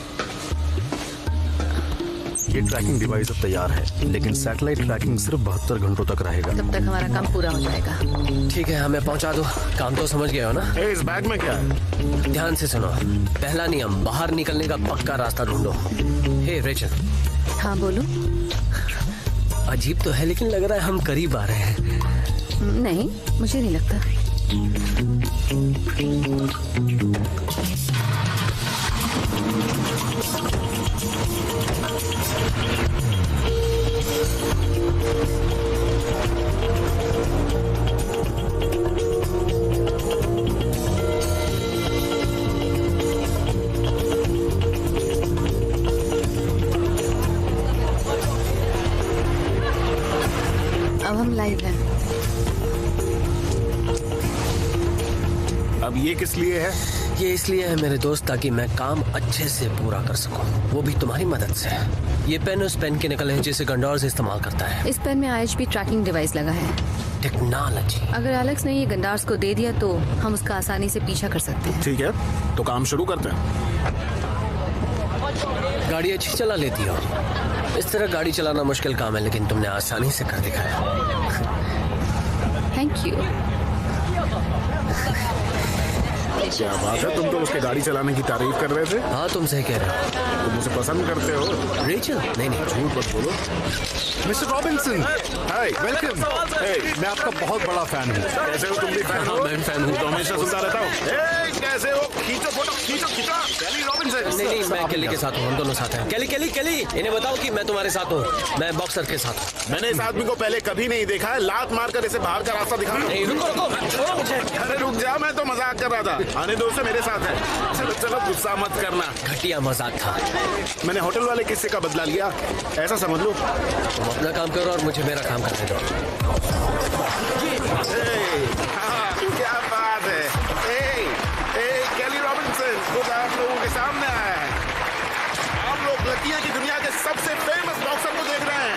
ये ट्रैकिंग डिवाइस अब तैयार है, लेकिन सैटेलाइट ट्रैकिंग सिर्फ 72 घंटों तक रहेगा। तब तक हमारा काम पूरा हो जाएगा। ठीक है, हमें पहुंचा दो। काम तो समझ गए हो ना? इस बैग में क्या है? ध्यान से सुनो। पहला नियम, बाहर निकलने का पक्का रास्ता ढूंढो। हे रेचल। हाँ बोलो। अजीब तो है लेकिन लग रहा है हम करीब आ रहे हैं। नहीं, मुझे नहीं लगता। अब हम लाइव हैं। अब ये किस लिए है? ये इसलिए है मेरे दोस्त, ताकि मैं काम अच्छे से पूरा कर सकूं, वो भी तुम्हारी मदद से। ये पेन उस पेन की नकल है जिसे गंडोर्स इस्तेमाल करता है। इस पेन में IHP ट्रैकिंग डिवाइस लगा है। टेक्नोलॉजी। अगर एलेक्स ने ये गंडार्स को दे दिया तो हम उसका आसानी से पीछा कर सकते हैं। ठीक है, तो काम शुरू करते हैं। गाड़ी अच्छी चला लेती हो। इस तरह गाड़ी चलाना मुश्किल काम है, लेकिन तुमने आसानी से कर दिखाया। Thank you. क्या बात है, तुम तो उसके गाड़ी चलाने की तारीफ कर रहे थे। हाँ, तुम सही कह रहे हो। तुम मुझे पसंद करते हो। रेचल? नहीं, झूठ मत बोलो। मिस्टर रॉबिन्सन, हाय, वेलकम। मैं आपका बहुत बड़ा फैन हूँ। कैसे हो? तुम भी फैन हो? मैं फैन हूँ, तो हमेशा सुनता रहता हूँ। कैसे हो? खींचो फोटो, खींचो। कैली रॉबिन्सन। नहीं, मैं केली के साथ हूँ, हम दोनों साथ हैं। केली, इन्हें बताओ कि मैं तुम्हारे साथ हूँ। मैं बॉक्सर के साथ हूँ। मैंने इस आदमी को पहले कभी नहीं देखा है। लात मारकर इसे बाहर का रास्ता दिखा। नहीं, रुको, छोड़ो मुझे। अरे रुक जा, मैं तो मजाक कर रहा था। आने दो, उसे मेरे साथ है। चलो, गुस्सा मत करना। घटिया मजाक था। मैंने होटल वाले किस्से का बदला लिया, ऐसा समझ लो। तुम अपना काम करो और मुझे मेरा काम करने दो। क्या बात है। केली रॉबिन्सन खुद आप लोगों के सामने आया है। आप लोग लड़कियां की दुनिया के सबसे फेमस बॉक्सर को देख रहे हैं।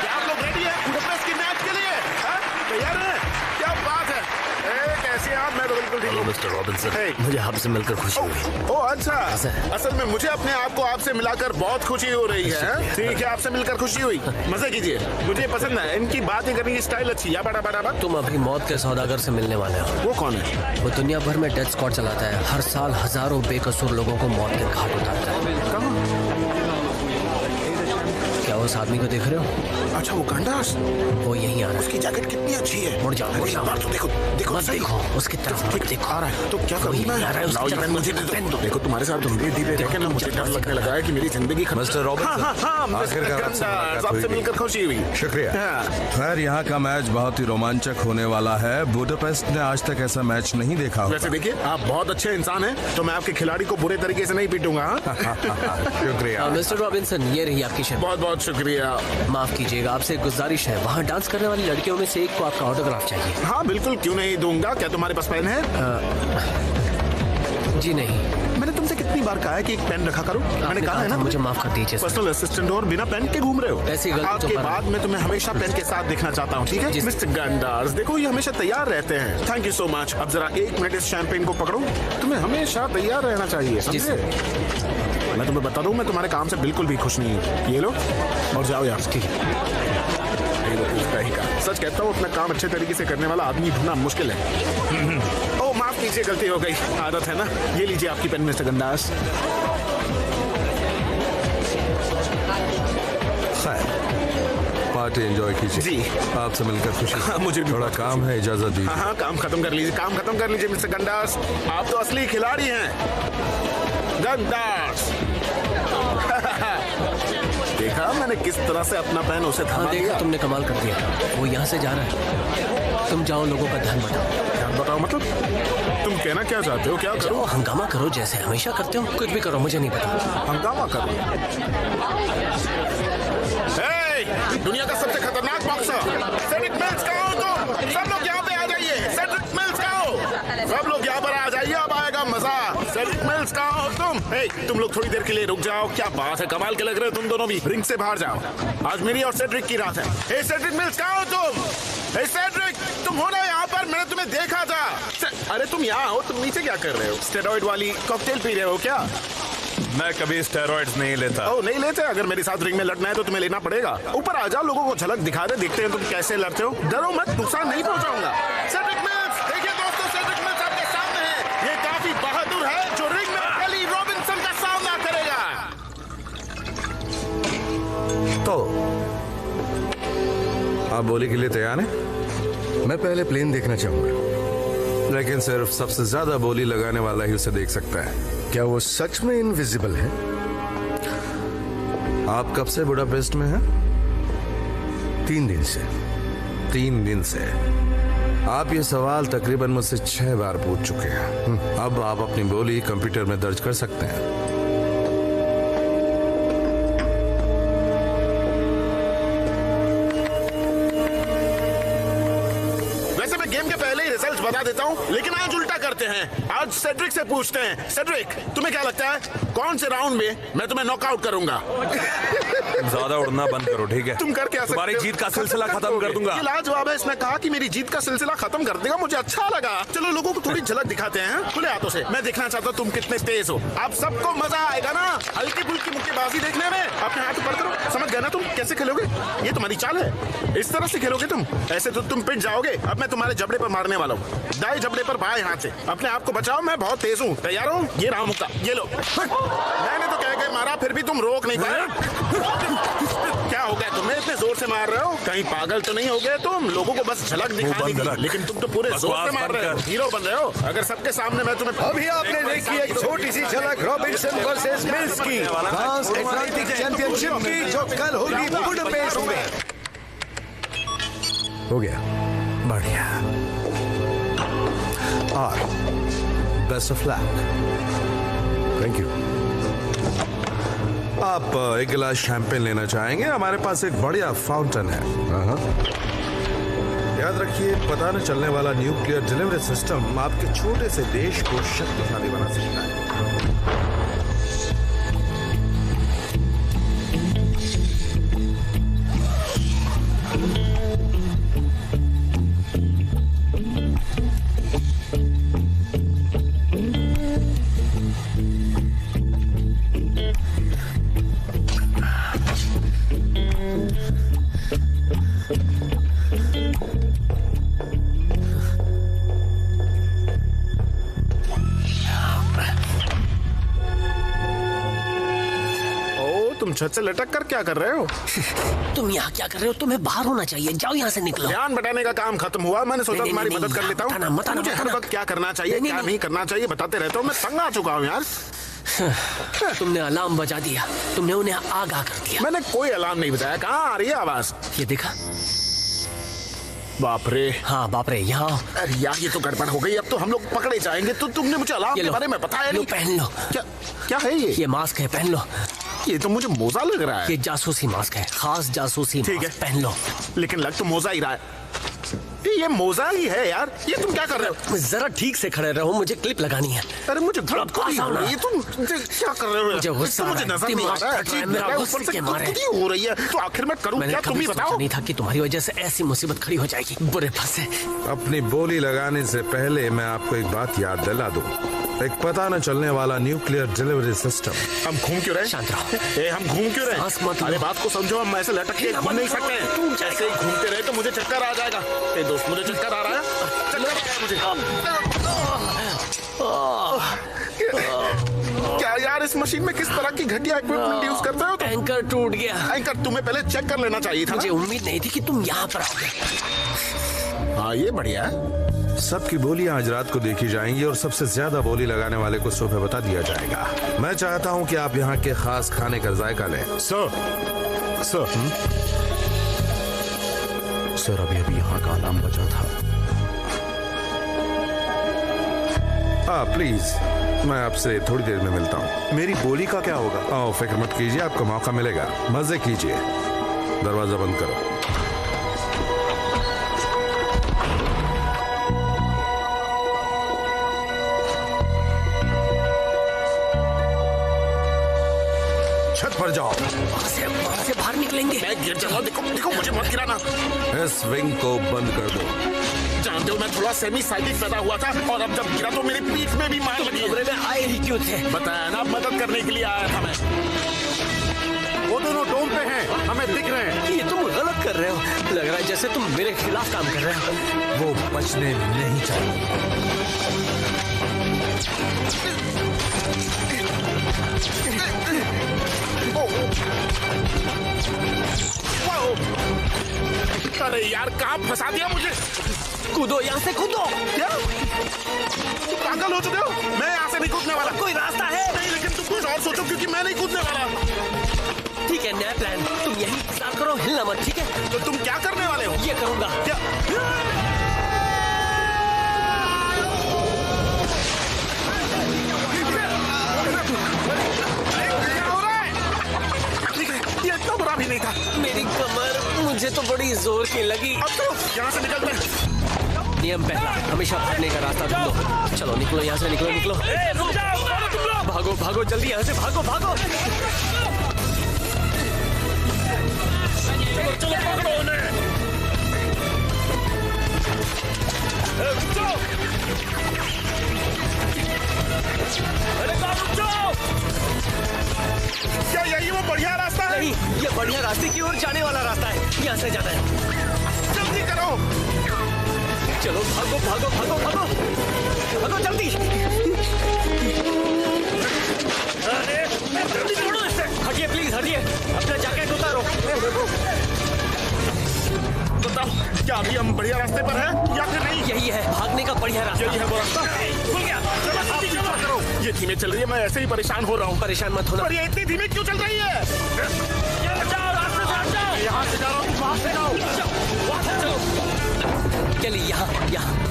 क्या आप लोग रेडी हैं बुडापेस्ट की मैच के लिए? तैयार हैं? क्या बात है। कैसे आप? मैं तो बिल्कुल ठीक हूँ। मिस्टर रॉबिन्सन, मुझे आपसे मिलकर खुशी हुई। ओह अच्छा, असल में मुझे अपने आप को आपसे मिलाकर बहुत खुशी हो रही है। ठीक है, आपसे मिलकर खुशी हुई। मजे कीजिए, मुझे पसंद है इनकी बातें करने की स्टाइल अच्छी है। बड़ा तुम अभी मौत के सौदागर से मिलने वाले हो। वो कौन है? वो दुनिया भर में डेथ स्क्वाड चलाता है। हर साल हजारों बेकसूर लोगों को मौत के घाट उतारता है। कहाँ? क्या उस आदमी को देख रहे हो? अच्छा, वो गंडास। वो यहीं आ रहा है। उसकी जैकेट कितनी अच्छी है। मुड़ जाओ। तो देखो मत देखो उसकी तरफ, मत देखो। आ रहा है तो क्या करूँ मैं? मुझे देखो, तुम्हारे साथ धीरे रह के ना मुझे डर लगने लगा है कि मेरी जिंदगी खत्म। मिस्टर रॉबिन्सन, आखिरकार आपसे मिलकर खुशी हुई। शुक्रिया। खैर, यहाँ का मैच बहुत ही रोमांचक होने वाला है। बुडापेस्ट ने आज तक ऐसा मैच नहीं देखा। वैसे देखिए, आप बहुत अच्छे इंसान हैं, तो मैं आपके खिलाड़ी को बुरे तरीके से नहीं पीटूंगा। शुक्रिया। मिस्टर रॉबिन्सन, ये रही आपकी शर्ट। बहुत बहुत शुक्रिया। माफ कीजिएगा, आपसे एक गुजारिश है। वहाँ डांस करने वाली लड़कियों में से एक को आपका ऑटोग्राफ चाहिए। हाँ बिल्कुल, क्यों नहीं दूंगा। क्या तुम्हारे पास पेन है? जी नहीं। मैंने तुमसे कितनी बार कहा है कि एक पेन रखा करो। मैंने कहा है ना। मुझे माफ कर दीजिए। पर्सनल असिस्टेंट और बिना पेन के घूम रहे हो। ऐसी गलती आपके बाद मैं तुम्हें हमेशा पेन के साथ देखना चाहता हूँ। ठीक है मिस्टर गंडार्स, देखो ये हमेशा तैयार रहते हैं। Thank you so much. अब जरा 1 मिनट इस शैंपेन को पकड़ो। तुम्हें हमेशा तैयार रहना चाहिए, समझे? मैं तुम्हें बता दूं, मैं तुम्हारे काम से बिल्कुल भी खुश नहीं हूँ। ये लो और जाओ यार। ठीक है, सच कहता हूँ, अपना काम अच्छे तरीके से करने वाला आदमी ढूंढना मुश्किल है। ओह माफ कीजिए, गलती हो गई। आदत है ना। ये लीजिए आपकी पेन मिस्टर गंडास। खैर, पार्टी एंजॉय कीजिए। जी। आपसे मिलकर खुशी। हाँ, मुझे भी थोड़ा बहुत काम है, इजाजत दीजिए। हाँ, काम खत्म कर लीजिए, काम खत्म कर लीजिए मिस्टर गंडास। आप तो असली खिलाड़ी हैं, गंडास। देखा मैंने किस तरह से अपना पैन उसे थमा देखा दिया। तुमने कमाल कर दिया। वो यहाँ से जा रहा है, तुम जाओ लोगों का ध्यान बटाओ। ध्यान बताओ मतलब? तुम कहना क्या चाहते हो? क्या करो? जाओ हंगामा करो जैसे हमेशा करते हो। कुछ भी करो, मुझे नहीं पता। हंगामा करो। दुनिया का सबसे खतरनाक बॉक्सर सेड्रिक मिल्स कहाँ हो तुम? सब लोग यहाँ पे आ जाइए। सेड्रिक मिल्स कहाँ हो? सब लोग यहाँ पर आ जाइए, अब आएगा मजा। सेड्रिक मिल्स कहाँ हो तुम? तुम लोग थोड़ी देर के लिए रुक जाओ। क्या बात है, कमाल के लग रहे हो तुम दोनों भी। रिंग से बाहर जाओ, आज मेरी और सेड्रिक की रात है। सेड्रिक मिल्स कहाँ हो तुम? सेड्रिक, तुम हो ना यहाँ पर? मैंने तुम्हें देखा था। अरे तुम यहाँ हो, तुम नीचे क्या कर रहे हो? स्टेरॉइड वाली कॉकटेल पी रहे हो क्या? मैं कभी स्टेरॉइड्स नहीं लेता। ओ नहीं लेते? अगर मेरे साथ रिंग में लड़ना है तो तुम्हें लेना पड़ेगा। ऊपर आ जाओ, लोगों को झलक दिखा दे, देखते हैं तुम कैसे लड़ते हो। डरो मत, नुकसान नहीं पहुंचाऊंगा। सेड्रिक मिल्स, देखिए दोस्तों, सेड्रिक मिल्स आपके सामने है। ये काफी बहादुर है जो रिंग में केली रॉबिन्सन का सामना करेगा। तो आप बोली के लिए तैयार हैं? मैं पहले प्लेन देखना चाहूंगा। लेकिन सिर्फ सबसे ज्यादा बोली लगाने वाला ही उसे देख सकता है। क्या वो सच में इनविजिबल है? आप कब से बुडापेस्ट में हैं? 3 दिन से। 3 दिन से? आप ये सवाल तकरीबन मुझसे 6 बार पूछ चुके हैं। अब आप अपनी बोली कंप्यूटर में दर्ज कर सकते हैं। वैसे मैं गेम के पहले ही रिजल्ट बता देता हूँ, लेकिन आज उल्टा करते हैं। आज सेड्रिक से पूछते हैं। सेड्रिक, तुम्हें क्या लगता है कौन से राउंड में मैं तुम्हें नॉकआउट करूंगा? ज्यादा उड़ना बंद करो, ठीक है? तुम कर क्या सकते हो? तुम्हारी जीत का सिलसिला खत्म कर दूंगा। ये लाजवाब है। इसने कहा कि मेरी जीत का सिलसिला खत्म कर देगा, मुझे अच्छा लगा। चलो लोगों को थोड़ी झलक दिखाते हैं खुले हाथों से। मैं देखना चाहता हूँ तुम कितने तेज हो। आप सबको मजा आएगा ना हल्की फुल्की मुक्केबाजी देखने में। अपने हाथ ऊपर करो, समझ गए ना तुम कैसे खेलोगे? ये तुम्हारी चाल है, इस तरह से खेलोगे तुम। ऐसे तो तुम पिट जाओगे। अब मैं तुम्हारे जबड़े पर मारने वाला हूँ, दाएं जबड़े पर बाएं हाथ से। अपने आप को बचाओ, मैं बहुत तेज हूँ। तैयार हो? ये रहा मुक्का, ये लो। मैंने तो कह के मारा, फिर भी तुम रोक नहीं पाए। क्या हो गया तुम्हें? इतने जोर से मार रहे हो? कहीं पागल तो नहीं हो गए तुम? लोगों को बस झलक दिखानी थी, लेकिन तुम तो पूरे जोर से मार रहे हो। हीरो बन रहे हो। अगर सबके सामने मैं तुम्हें अभी आपने देखी एक छोटी सी झलक रॉबिन्सन वर्सेस मिल्स की फ्रांस एटलांटिक चैंपियनशिप की, जो कल होगी बुडापेस्ट में। हो गया, बढ़िया। और best of luck. Thank you. आप एक गिलास शैंपेन लेना चाहेंगे? हमारे पास एक बढ़िया फाउंटेन है। याद रखिए, पता न चलने वाला न्यूक्लियर डिलीवरी सिस्टम आपके छोटे से देश को शक्तिशाली बना सकता है। तुम छत से लटक कर क्या कर रहे हो? तुम यहाँ क्या कर रहे हो? तुम्हें बाहर होना चाहिए। जाओ यहाँ से, निकलो। ध्यान बटाने का काम खत्म हुआ। मैंने सोचा तुम्हारी मदद कर लेता हूँ। मुझे हर वक्त क्या करना चाहिए क्या नहीं करना चाहिए बताते रहते हो। मैं तंग आ चुका हूँ यार। तुमने अलार्म बजा दिया, तुमने उन्हें आगाह कर दिया। मैंने कोई अलार्म नहीं बजाया। कहाँ आ रही है आवाज? ये देखा? बाप रे। हाँ बाप रे, यहाँ। अरे यार ये तो गड़बड़ हो गई। अब तो हम लोग पकड़े जाएंगे। तो तुमने मुझे अलार्म के बारे में बताया नहीं। पहन लो। क्या है ये? ये मास्क है, पहन लो। ये तो मुझे मोजा लग रहा है। ये जासूसी मास्क है, खास जासूसी। ठीक है, पहन लो। लेकिन लग तो मोजा ही रहा है। ये मोजा ही है यार। ये तुम क्या कर रहे हो? जरा ठीक से खड़े रहो, मुझे क्लिप लगानी है। अरे मुझे थोड़ा ये तुम क्या कर रहे हो? मुझे गुस्सा मुझे नजर नहीं आ रहा है। मेरा गुस्से के मारे हो रही है। तो आखिर मैं करूं क्या? तुम ही बताओ। नहीं था कि तुम्हारी वजह से ऐसी मुसीबत खड़ी हो जाएगी। बुरे फंसे। अपनी बोली लगाने से पहले मैं आपको एक बात याद दिला दूं। एक पता न चलने वाला न्यूक्लियर डिलीवरी सिस्टम। हम घूम क्यों रहे? शांत रहो। हम घूम क्यों रहे? अरे बात को समझो। हम ऐसे लटक के घूम नहीं सकते। तुम ऐसे ही घूमते रहे तो मुझे चक्कर आ जाएगा। दोस्त मुझे चक्कर आ रहा है। चक्कर आ रहा है मुझे। क्या यार, इस मशीन में किस तरह की घटिया इक्विपमेंट यूज करते हो? एंकर टूट गया। एंकर तुम्हें पहले चेक कर लेना चाहिए था। मुझे उम्मीद नहीं थी कि तुम यहाँ पर आओगे। हाँ ये बढ़िया है। सबकी बोलियां आज रात को देखी जाएंगी और सबसे ज्यादा बोली लगाने वाले को सुबह बता दिया जाएगा। मैं चाहता हूं कि आप यहाँ के खास खाने का जायका लें। सर अभी यहाँ का अलार्म बजा था। प्लीज, मैं आपसे थोड़ी देर में मिलता हूँ। मेरी बोली का क्या होगा? फिक्र मत कीजिए, आपको मौका मिलेगा। मजे कीजिए। दरवाजा बंद करो। छत पर जाओ। वहाँ से बाहर निकलेंगे। मैं गिर जाऊंगा। देखो मुझे मत गिराना। इस विंग को बंद कर दो। जानते हो मैं थोड़ा सेमी साइकिक पैदा हुआ था और अब जब गिरा तो मेरी पीठ में भी मार लगी। कमरे में आए ही क्यों थे? बताया ना, मदद करने के लिए आया था मैं। वो दोनों डोम पे हैं, हमें दिख रहे हैं। ये तुम गलत कर रहे हो। लग रहा है जैसे तुम मेरे खिलाफ काम कर रहे हो। वो बचने नहीं चाहिए। अरे यार कहाँ फंसा दिया मुझे। कूदो, यहाँ से कूदो। क्या पागल हो चुके हो? मैं यहाँ से नहीं कूदने वाला। कोई रास्ता है? नहीं, लेकिन तुम कुछ और सोचो क्योंकि मैं नहीं कूदने वाला। ठीक है, नया प्लान। तुम यही इंतजार करो, हिलना मत, ठीक है? तो तुम क्या करने वाले हो? ये करूंगा। क्या? ये इतना बुरा भी नहीं था। मेरी कमर मुझे तो बड़ी जोर की लगी। अब तो यहाँ से निकलते हैं। नियम पहला, हमेशा भागने का रास्ता ढूंढो। चलो निकलो यहाँ से, निकलो। रुक जाओ, भागो भागो, जल्दी यहाँ से भागो भागो। चलो पकड़ो उन्हें। रुक जाओ। अरे रुक जाओ। क्या यही वो बढ़िया रास्ता है? नहीं, ये बढ़िया रास्ते की ओर जाने वाला रास्ता है। यहाँ से जाना है। जल्दी करो। चलो भागो भागो भागो भागो भागो, जल्दी। अरे जल्दी छोड़ो इसे। हटिए प्लीज, हटिए। अपना जैकेट उतारो। बताओ, क्या अभी हम बढ़िया रास्ते पर हैं या फिर नहीं? यही है भागने का बढ़िया रास्ता। यही है वो रास्ता। खुल गया। चलो करो। ये धीमे चल रही है, मैं ऐसे ही परेशान हो रहा हूँ। परेशान मत होना। पर ये इतनी धीमे क्यों चल रही है? रास्ते से हट जाओ। यहाँ से जा रहा हूँ, वहाँ से जाओ। वहाँ से चलो। चलिए यहाँ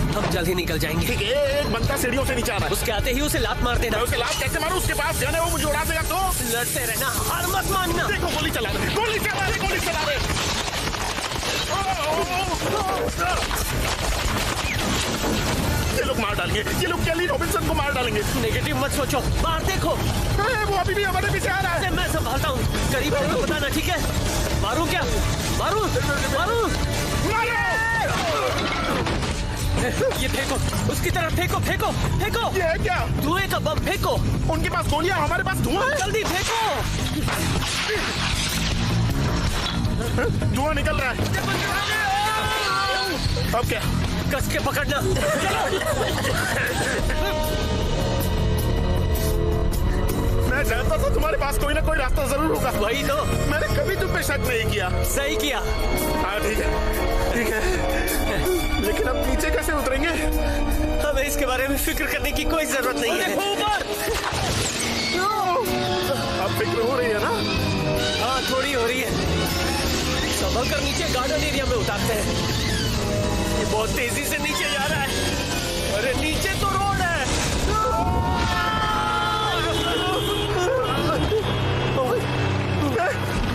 हम जल्द ही निकल जाएंगे। ठीक है, एक बंदा सीढ़ियों से नीचे आ रहा है। उसके आते ही उसे लात मार देना। मैं उसे लात कैसे मारूं? उसके पास जाने वो मुझे उड़ा देगा तो? लड़ते रहना, हार मत मानना। देखो गोली चला रहे, गोली चला रहे, गोली चला रहे। ये लोग मार डालेंगे, ये लोग केली रॉबिन्सन को मार डालेंगे। नेगेटिव मत सोचो, बाहर देखो। वो अभी भी हमारे पीछे आ रहा है। मैं संभालता हूँ, करीब है तो बताना, ठीक है? मारूं क्या? मारूं? ये फेंको, उसकी तरफ फेंको, फेंको, फेंको। ये है क्या? धुएं का बम फेंको। उनके पास गोलियां, हमारे पास धुआं है। जल्दी फेंको। धुआं निकल रहा है। अब क्या? कस के पकड़ना। मैं जानता था तुम्हारे पास कोई ना कोई रास्ता जरूर होगा। वही तो, मैंने कभी तुम पे शक नहीं किया। सही किया। हाँ ठीक है, ठीक है। लेकिन अब नीचे कैसे उतरेंगे? हमें इसके बारे में फिक्र करने की कोई जरूरत नहीं है। ऊपर। अब फिक्र हो रही है ना? हाँ थोड़ी हो रही है। संभल कर नीचे गार्डन एरिया में उतारते हैं। ये बहुत तेजी से नीचे जा रहा है। अरे नीचे तो रोड है।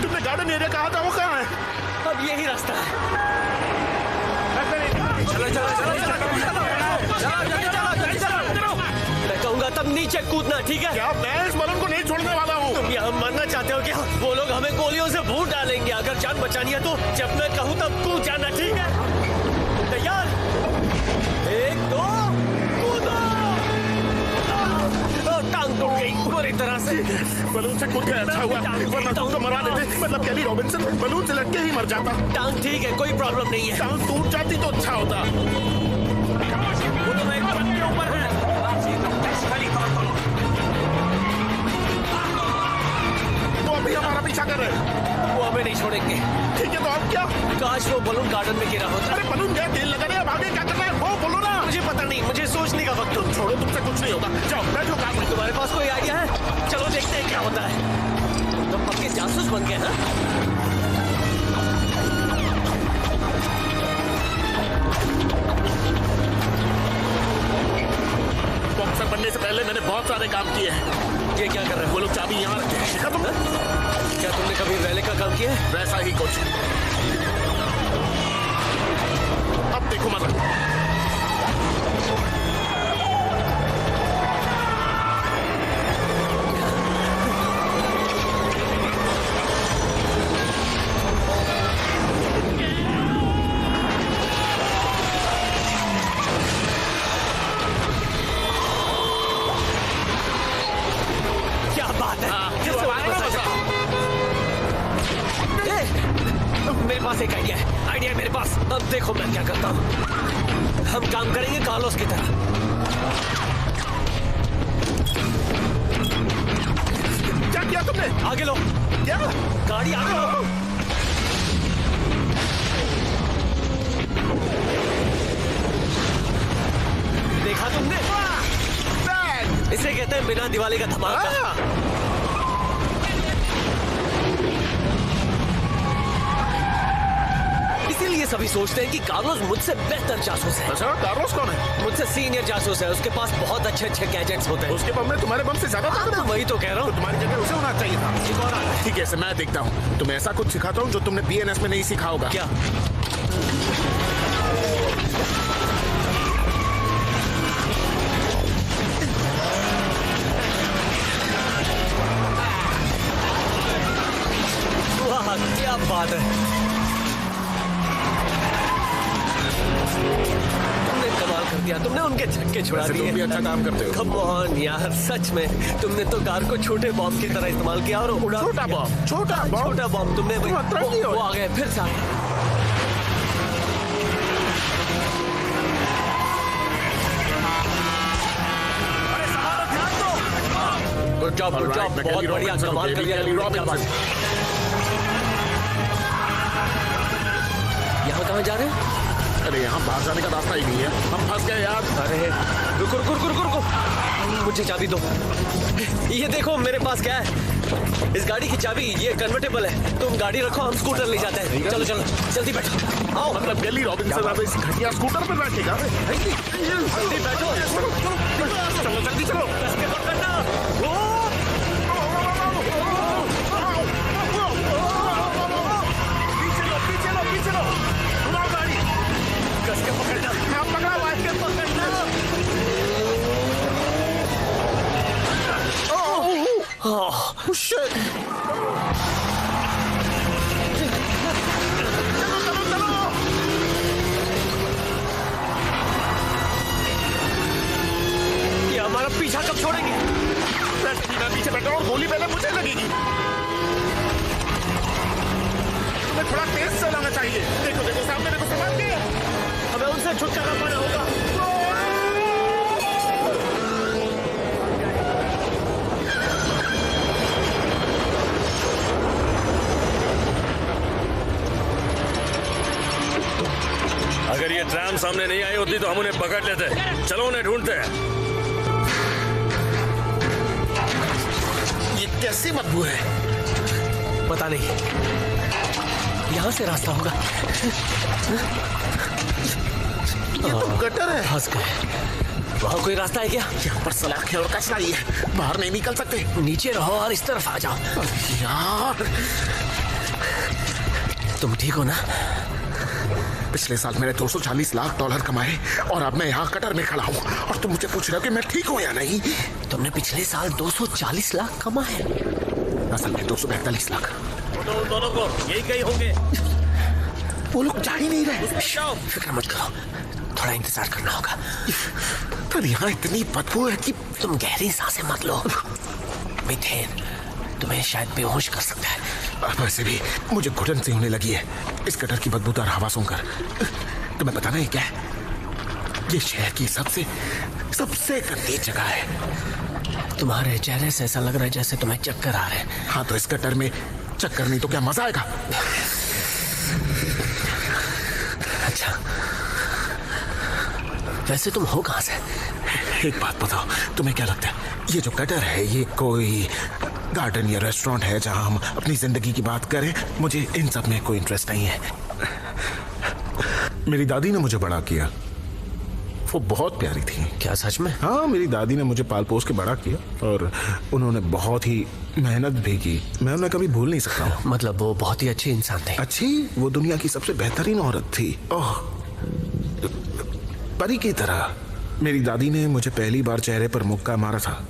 तुमने गार्डन एरिया कहा था, वो कहाँ है? अब यही रास्ता है। मैं कहूँगा तब नीचे कूदना, ठीक है? क्या मैं इस बलून को नहीं छोड़ने वाला हूँ। तुम यहाँ मरना चाहते हो क्या? वो लोग हमें गोलियों से भून डालेंगे। अगर जान बचानी है तो जब मैं कहूँ तब कूद जाना, ठीक है? तैयार? 1 2 कूदो। टांग टूट गई पूरी तरह से। बलून से कूद गया, अच्छा हुआ, वरना तुमको मरवा देते। मतलब केली रॉबिन्सन बलून से लटके ही मर जाता। टांग ठीक है, कोई प्रॉब्लम नहीं है। टांग टूट जाती तो अच्छा होता। वो तो एक के ऊपर है। छोड़ेंगे। ठीक है तो अब क्या? काश वो बलून गार्डन में गिरा होता। अरे बलून क्या, तेल लगा रहे, अब आगे क्या करना है वो बोलो ना। मुझे पता नहीं, मुझे सोचने का वक्त। तुम छोड़ो, तुमसे कुछ नहीं होगा। जाओ बैठो काम में। तुम्हारे पास कोई आइडिया है? चलो देखते हैं क्या होता है। तुम पक्के जासूस बन गए ना? बॉक्सर बनने से पहले मैंने बहुत सारे काम किए हैं। ये क्या कर रहे हो? वो लोग चाबी यहाँ रखे हैं, देखा तुमने? क्या तुमने कभी वैले का काम किया है? वैसा ही कुछ। अब देखो मजा। मेरे पास एक आइडिया है मेरे पास। अब देखो मैं क्या करता हूँ। हम काम करेंगे कार्लोस की तरह। क्या किया तुमने? आगे लो। क्या? गाड़ी आगे लो। देखा तुमने? इसे कहते हैं बिना दिवाली का धमाका। इसीलिए सभी सोचते हैं कि कार्लोस मुझसे बेहतर जासूस है। अच्छा, कार्लोस कौन है? मुझसे सीनियर जासूस है। उसके पास बहुत अच्छे गैजेट्स होते हैं। उसके बम में तुम्हारे बम से ज्यादा ताकत है। वही तो कह रहा हूँ। तुम्हारी जगह उसे होना चाहिए था। ठीक है, मैं देखता हूँ। तुम्हें ऐसा कुछ सिखाता हूँ जो तुमने BNS में नहीं सीखा होगा। क्या? वाह, क्या बात है। तुमने कमाल कर दिया। तुमने उनके छक्के छुड़ा दिए। तुम भी अच्छा काम करते हो। कम ऑन यार, सच में तुमने तो कार को छोटे बॉम्ब की तरह इस्तेमाल किया और उड़ा। छोटा बॉम्ब तुमने वो आ गए फिर साथ। गुड जॉब, बहुत बढ़िया, कमाल कर दिया। यहाँ कहाँ जा रहे हैं? अरे यहाँ बाहर जाने का रास्ता ही नहीं है, हम फंस गए यार। अरे रुको, मुझे चाबी दो। ये देखो मेरे पास क्या है, इस गाड़ी की चाबी। ये कन्वर्टेबल है। तुम गाड़ी रखो, हम स्कूटर ले जाते हैं। चलो जल्दी बैठो। आओ। मतलब गैली रॉबिन्सन ज्यादा इस घटिया स्कूटर पर बैठेगा? जल्दी बैठो। चलो जल्दी चलो। पीछे लो। घुमाओ गाड़ी। कस के पकड़ना। हाँ, पकड़ा हुआ है। पकड़ना। शिट। चलो। ये हमारा पीछा कब छोड़ेंगे? पीछे बैठो और गोली पहले मुझे लगेगी। तुम्हें थोड़ा तेज चलाना चाहिए। देखो सामने देखो, सामान के। हमें उनसे छुटकारा पाना होगा। अगर ये ट्रैम सामने नहीं आई होती तो हम उन्हें पकड़ लेते। चलो उन्हें ढूंढते हैं। ये कैसी बदबू है? पता नहीं, यहाँ से रास्ता होगा। ये तो गटर है। फंस गए। वहाँ कोई रास्ता है क्या? यहाँ पर सलाख है और कचरा ही है, बाहर नहीं निकल सकते। नीचे रहो और इस तरफ आ जाओ। यार, तुम ठीक हो ना? पिछले साल मैंने $240 लाख कमाए और अब मैं यहाँ कटर में खड़ा हूँ और तुम मुझे पूछ रहे हो कि मैं ठीक हूँ या नहीं? तुमने पिछले साल 240 लाख कमाए? असल में 242 लाख। उन दोनों को यही कहीं होंगे। वो लोग जा ही नहीं रहे। फिक्र मत करो, थोड़ा इंतजार करना होगा। पर यहाँ इतनी बदबू है कि तुम गहरी सांसें मत लो। मीथेन तुम्हें शायद बेहोश कर सकता है। वैसे भी मुझे घुटन सी होने लगी है इस कटर की बदबूदार हवा सुनकर। तुम्हें पता नहीं क्या है, ये शहर की सबसे गंदी जगह है। तुम्हारे चेहरे से ऐसा लग रहा है जैसे तुम्हें चक्कर आ रहे हैं। हाँ, तो इस कटर में चक्कर नहीं तो क्या मजा आएगा? अच्छा, वैसे तुम हो कहां से? एक बात बताओ, तुम्हें क्या लगता है ये जो गटर है ये कोई गार्डन या रेस्टोरेंट है जहां हम अपनी जिंदगी की बात करें? मुझे इन सब में कोई इंटरेस्ट नहीं है। मेरी दादी ने मुझे बड़ा किया, वो बहुत प्यारी थी। क्या सच में? हाँ, मेरी दादी ने मुझे पाल पोस के बड़ा किया और उन्होंने बहुत ही मेहनत भी की। मैं उन्हें कभी भूल नहीं सकता हूँ। मतलब वो बहुत ही अच्छी इंसान थे। अच्छी? वो दुनिया की सबसे बेहतरीन औरत थी। ओह, परी की तरह। मेरी दादी ने मुझे पहली बार चेहरे पर मुक्का मारा था।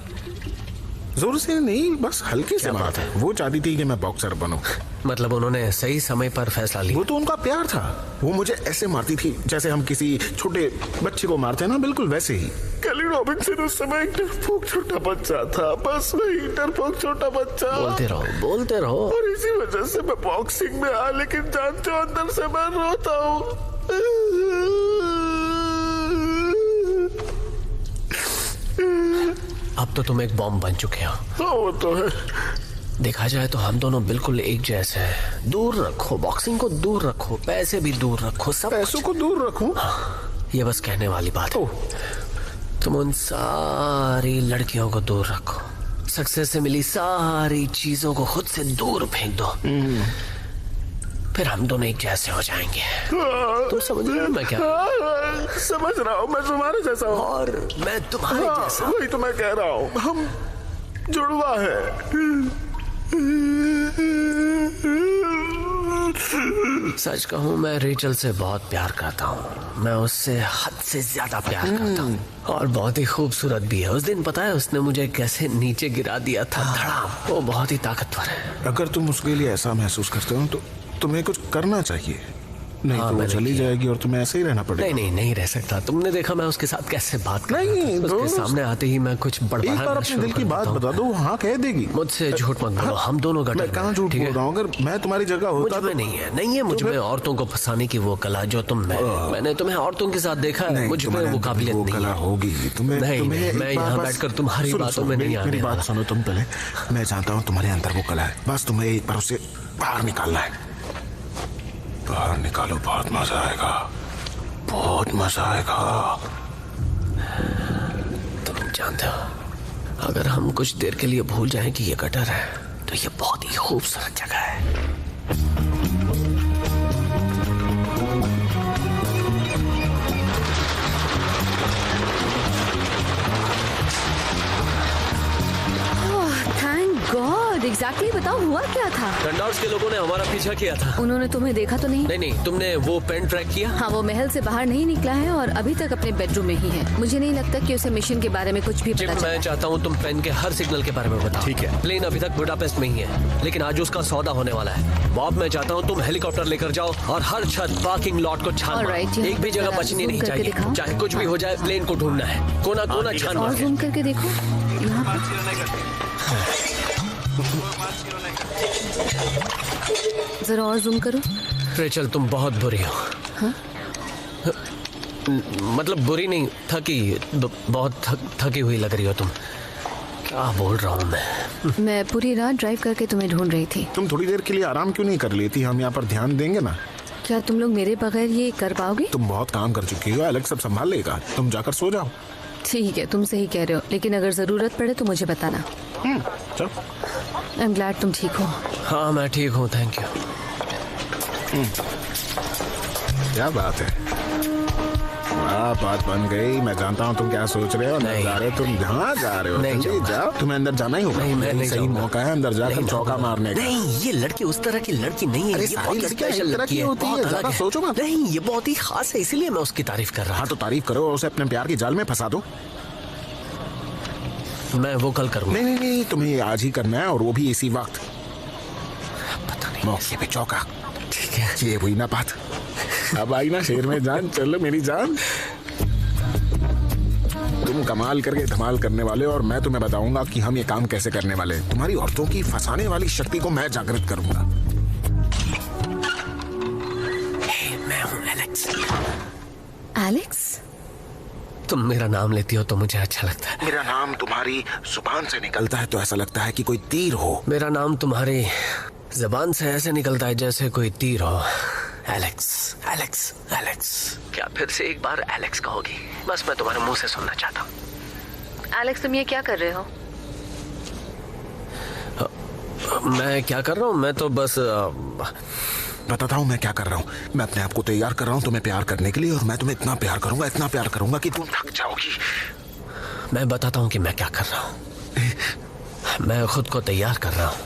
जोर से नहीं, बस हल्के से मारा था। वो चाहती थी कि मैं बॉक्सर बनूं। मतलब उन्होंने सही समय पर फैसला लिया। वो तो उनका प्यार था। वो मुझे ऐसे मारती थी जैसे हम किसी छोटे बच्चे को मारते हैं ना, बिल्कुल वैसे ही। कैली रॉबिन्सन उस समय एक डरपोक छोटा बच्चा था, बस वही डरपोक छोटा बच्चा। बोलते रहो। और इसी वजह से मैं बॉक्सिंग में आया, लेकिन जानते हो अंदर से मैं रोता हूँ। अब तो तुम एक बॉम्ब बन चुके हो। हाँ, वो तो है। देखा जाए तो हम दोनों बिल्कुल एक जैसे हैं। दूर रखो बॉक्सिंग को, दूर रखो पैसे भी दूर रखो, सब पैसों को दूर रखूं? ये बस कहने वाली बात है। तुम उन सारी लड़कियों को दूर रखो, सक्सेस से मिली सारी चीजों को खुद से दूर फेंक दो, फिर हम दोनों एक जैसे हो जाएंगे। तुम समझ रहे हो मैं क्या? समझ रहा हूँ, मैं तुम्हारे जैसा हूँ और मैं तुम्हारे जैसा। वही तो मैं कह रहा हूँ, हम जुड़वा है। सच कहूँ मैं रेचल से बहुत प्यार करता हूँ। मैं उससे हद से ज्यादा प्यार करता हूँ और बहुत ही खूबसूरत भी है। उस दिन पता है उसने मुझे कैसे नीचे गिरा दिया था, धड़ाम। वो बहुत ही ताकतवर है। अगर तुम उसके लिए ऐसा महसूस करते हो तो तुम्हें कुछ करना चाहिए, नहीं तो वो चली जाएगी और तुम्हें ऐसे ही रहना पड़ेगा। नहीं रह सकता। तुमने देखा मैं उसके साथ कैसे बात कर रहा था। उसके सामने आते ही मैं कुछ बड़बड़ाना एक बार अपने दिल की बात बता दो, हाँ कह देगी। मुझसे झूठ मत बोलो, हम दोनों गटर। मैं कहाँ झूठ बोल रहा हूँ? अगर मैं तुम्हारी जगह होता तो नहीं है मुझ में औरतों को फंसाने की वो कला जो तुम में। मैंने तुम्हें औरतों के साथ देखा है, मुझ में वो काबिलियत नहीं कला होगी तुम्हें। मैं यहाँ बैठकर तुम्हारी बातों में नहीं आने मेरी बात सुनो तुम पहले। मैं जानता हूँ तुम्हारे अंदर वो कला है, बस तुम्हें एक बार उसे बाहर निकालना है। बाहर निकालो, बहुत मजा आएगा, बहुत मजा आएगा। तुम जानते हो अगर हम कुछ देर के लिए भूल जाएं कि ये गटर है तो ये बहुत ही खूबसूरत जगह है। एग्जैक्टली बताओ हुआ क्या था? गंडार्स के लोगों ने हमारा पीछा किया था। उन्होंने तुम्हें देखा तो नहीं? नहीं, तुमने वो पेन ट्रैक किया? हाँ, वो महल से बाहर नहीं निकला है और अभी तक अपने बेडरूम में ही है। मुझे नहीं लगता कि उसे मिशन के बारे में कुछ भी पता चला। मैं चाहता हूँ तुम पेन के हर सिग्नल के बारे में बताओ। ठीक है। प्लेन अभी तक बुडापेस्ट में ही है, लेकिन आज उसका सौदा होने वाला है। बॉब, मैं चाहता हूँ तुम हेलीकॉप्टर लेकर जाओ और हर छत पार्किंग लॉट को छान मारो। एक भी जगह बचनी नहीं चाहिए, चाहे कुछ भी हो जाए प्लेन को ढूंढना है। कोना कोना छान मारो। जूम करके देखो यहाँ। जरा और जूम करो। रेचल तुम बहुत बुरी हो। हाँ? मतलब बुरी नहीं, बहुत थकी हुई लग रही हो तुम। क्या बोल रहा हूँ मैं पूरी रात ड्राइव करके तुम्हें ढूंढ रही थी। तुम थोड़ी देर के लिए आराम क्यों नहीं कर लेती? हम यहाँ पर ध्यान देंगे ना। क्या तुम लोग मेरे बगैर ये कर पाओगे? तुम बहुत काम कर चुकी हो, अलग सब संभाल लेगा। तुम जाकर सो जाओ। ठीक है, तुम सही कह रहे हो, लेकिन अगर जरूरत पड़े तो मुझे बताना। चलो। आई एम ग्लैड तुम ठीक हो। हाँ मैं ठीक हूँ, थैंक यू। क्या बात है, बात बन गई। मैं जानता हूँ तुम क्या सोच रहे हो। नहीं जा रहे तुम, जहाँ जा रहे हो नहीं जाओ। तुम्हें अंदर जाना ही होगा। नहीं, मैं नहीं सही मौका है अंदर जाकर चौका मारने का। नहीं, ये लड़की उस तरह की लड़की नहीं है। ये बहुत स्पेशल लड़की होती है, ज़्यादा सोचो मत। नहीं, ये बहुत ही खास है, इसीलिए मैं उसकी तारीफ कर रहा हूँ। हाँ तो तारीफ करो और उसे अपने प्यार की जाल में फंसा दो। मैं वो कल करूँगा। नहीं, तुम्हें आज ही करना है और वो भी इसी वक्त। पता नहीं, मौके पे चौका। ठीक है, ये हुई ना बात। अब आई ना शेर में जान। चलो मेरी जान, तुम कमाल करके धमाल करने वाले और मैं तुम्हें बताऊंगा कि हम ये काम कैसे करने वाले। तुम्हारी औरतों की फंसाने वाली शक्ति को मैं जागृत करूंगा। मैं हूँ एलेक्स। एलेक्स? तुम मेरा नाम लेती हो तो मुझे अच्छा लगता है। मेरा नाम तुम्हारी जुबान से निकलता है तो ऐसा लगता है कि कोई तीर हो। मेरा नाम तुम्हारी जबान से ऐसे निकलता है जैसे कोई तीर हो। Alex, Alex, Alex. क्या फिर से एक बार एलेक्स कहोगी? बस मैं तुम्हारे मुंह से सुनना चाहता हूँ। एलेक्स, तुम ये क्या कर रहे हो? मैं क्या कर रहा हूँ? मैं तो बस बताता हूँ मैं क्या कर रहा हूँ। मैं अपने आप को तैयार कर रहा हूँ तुम्हें प्यार करने के लिए, और मैं तुम्हें इतना प्यार करूंगा, इतना प्यार करूंगा कि तुम थक जाओगी। मैं बताता हूँ कि मैं क्या कर रहा हूँ। मैं खुद को तैयार कर रहा हूँ।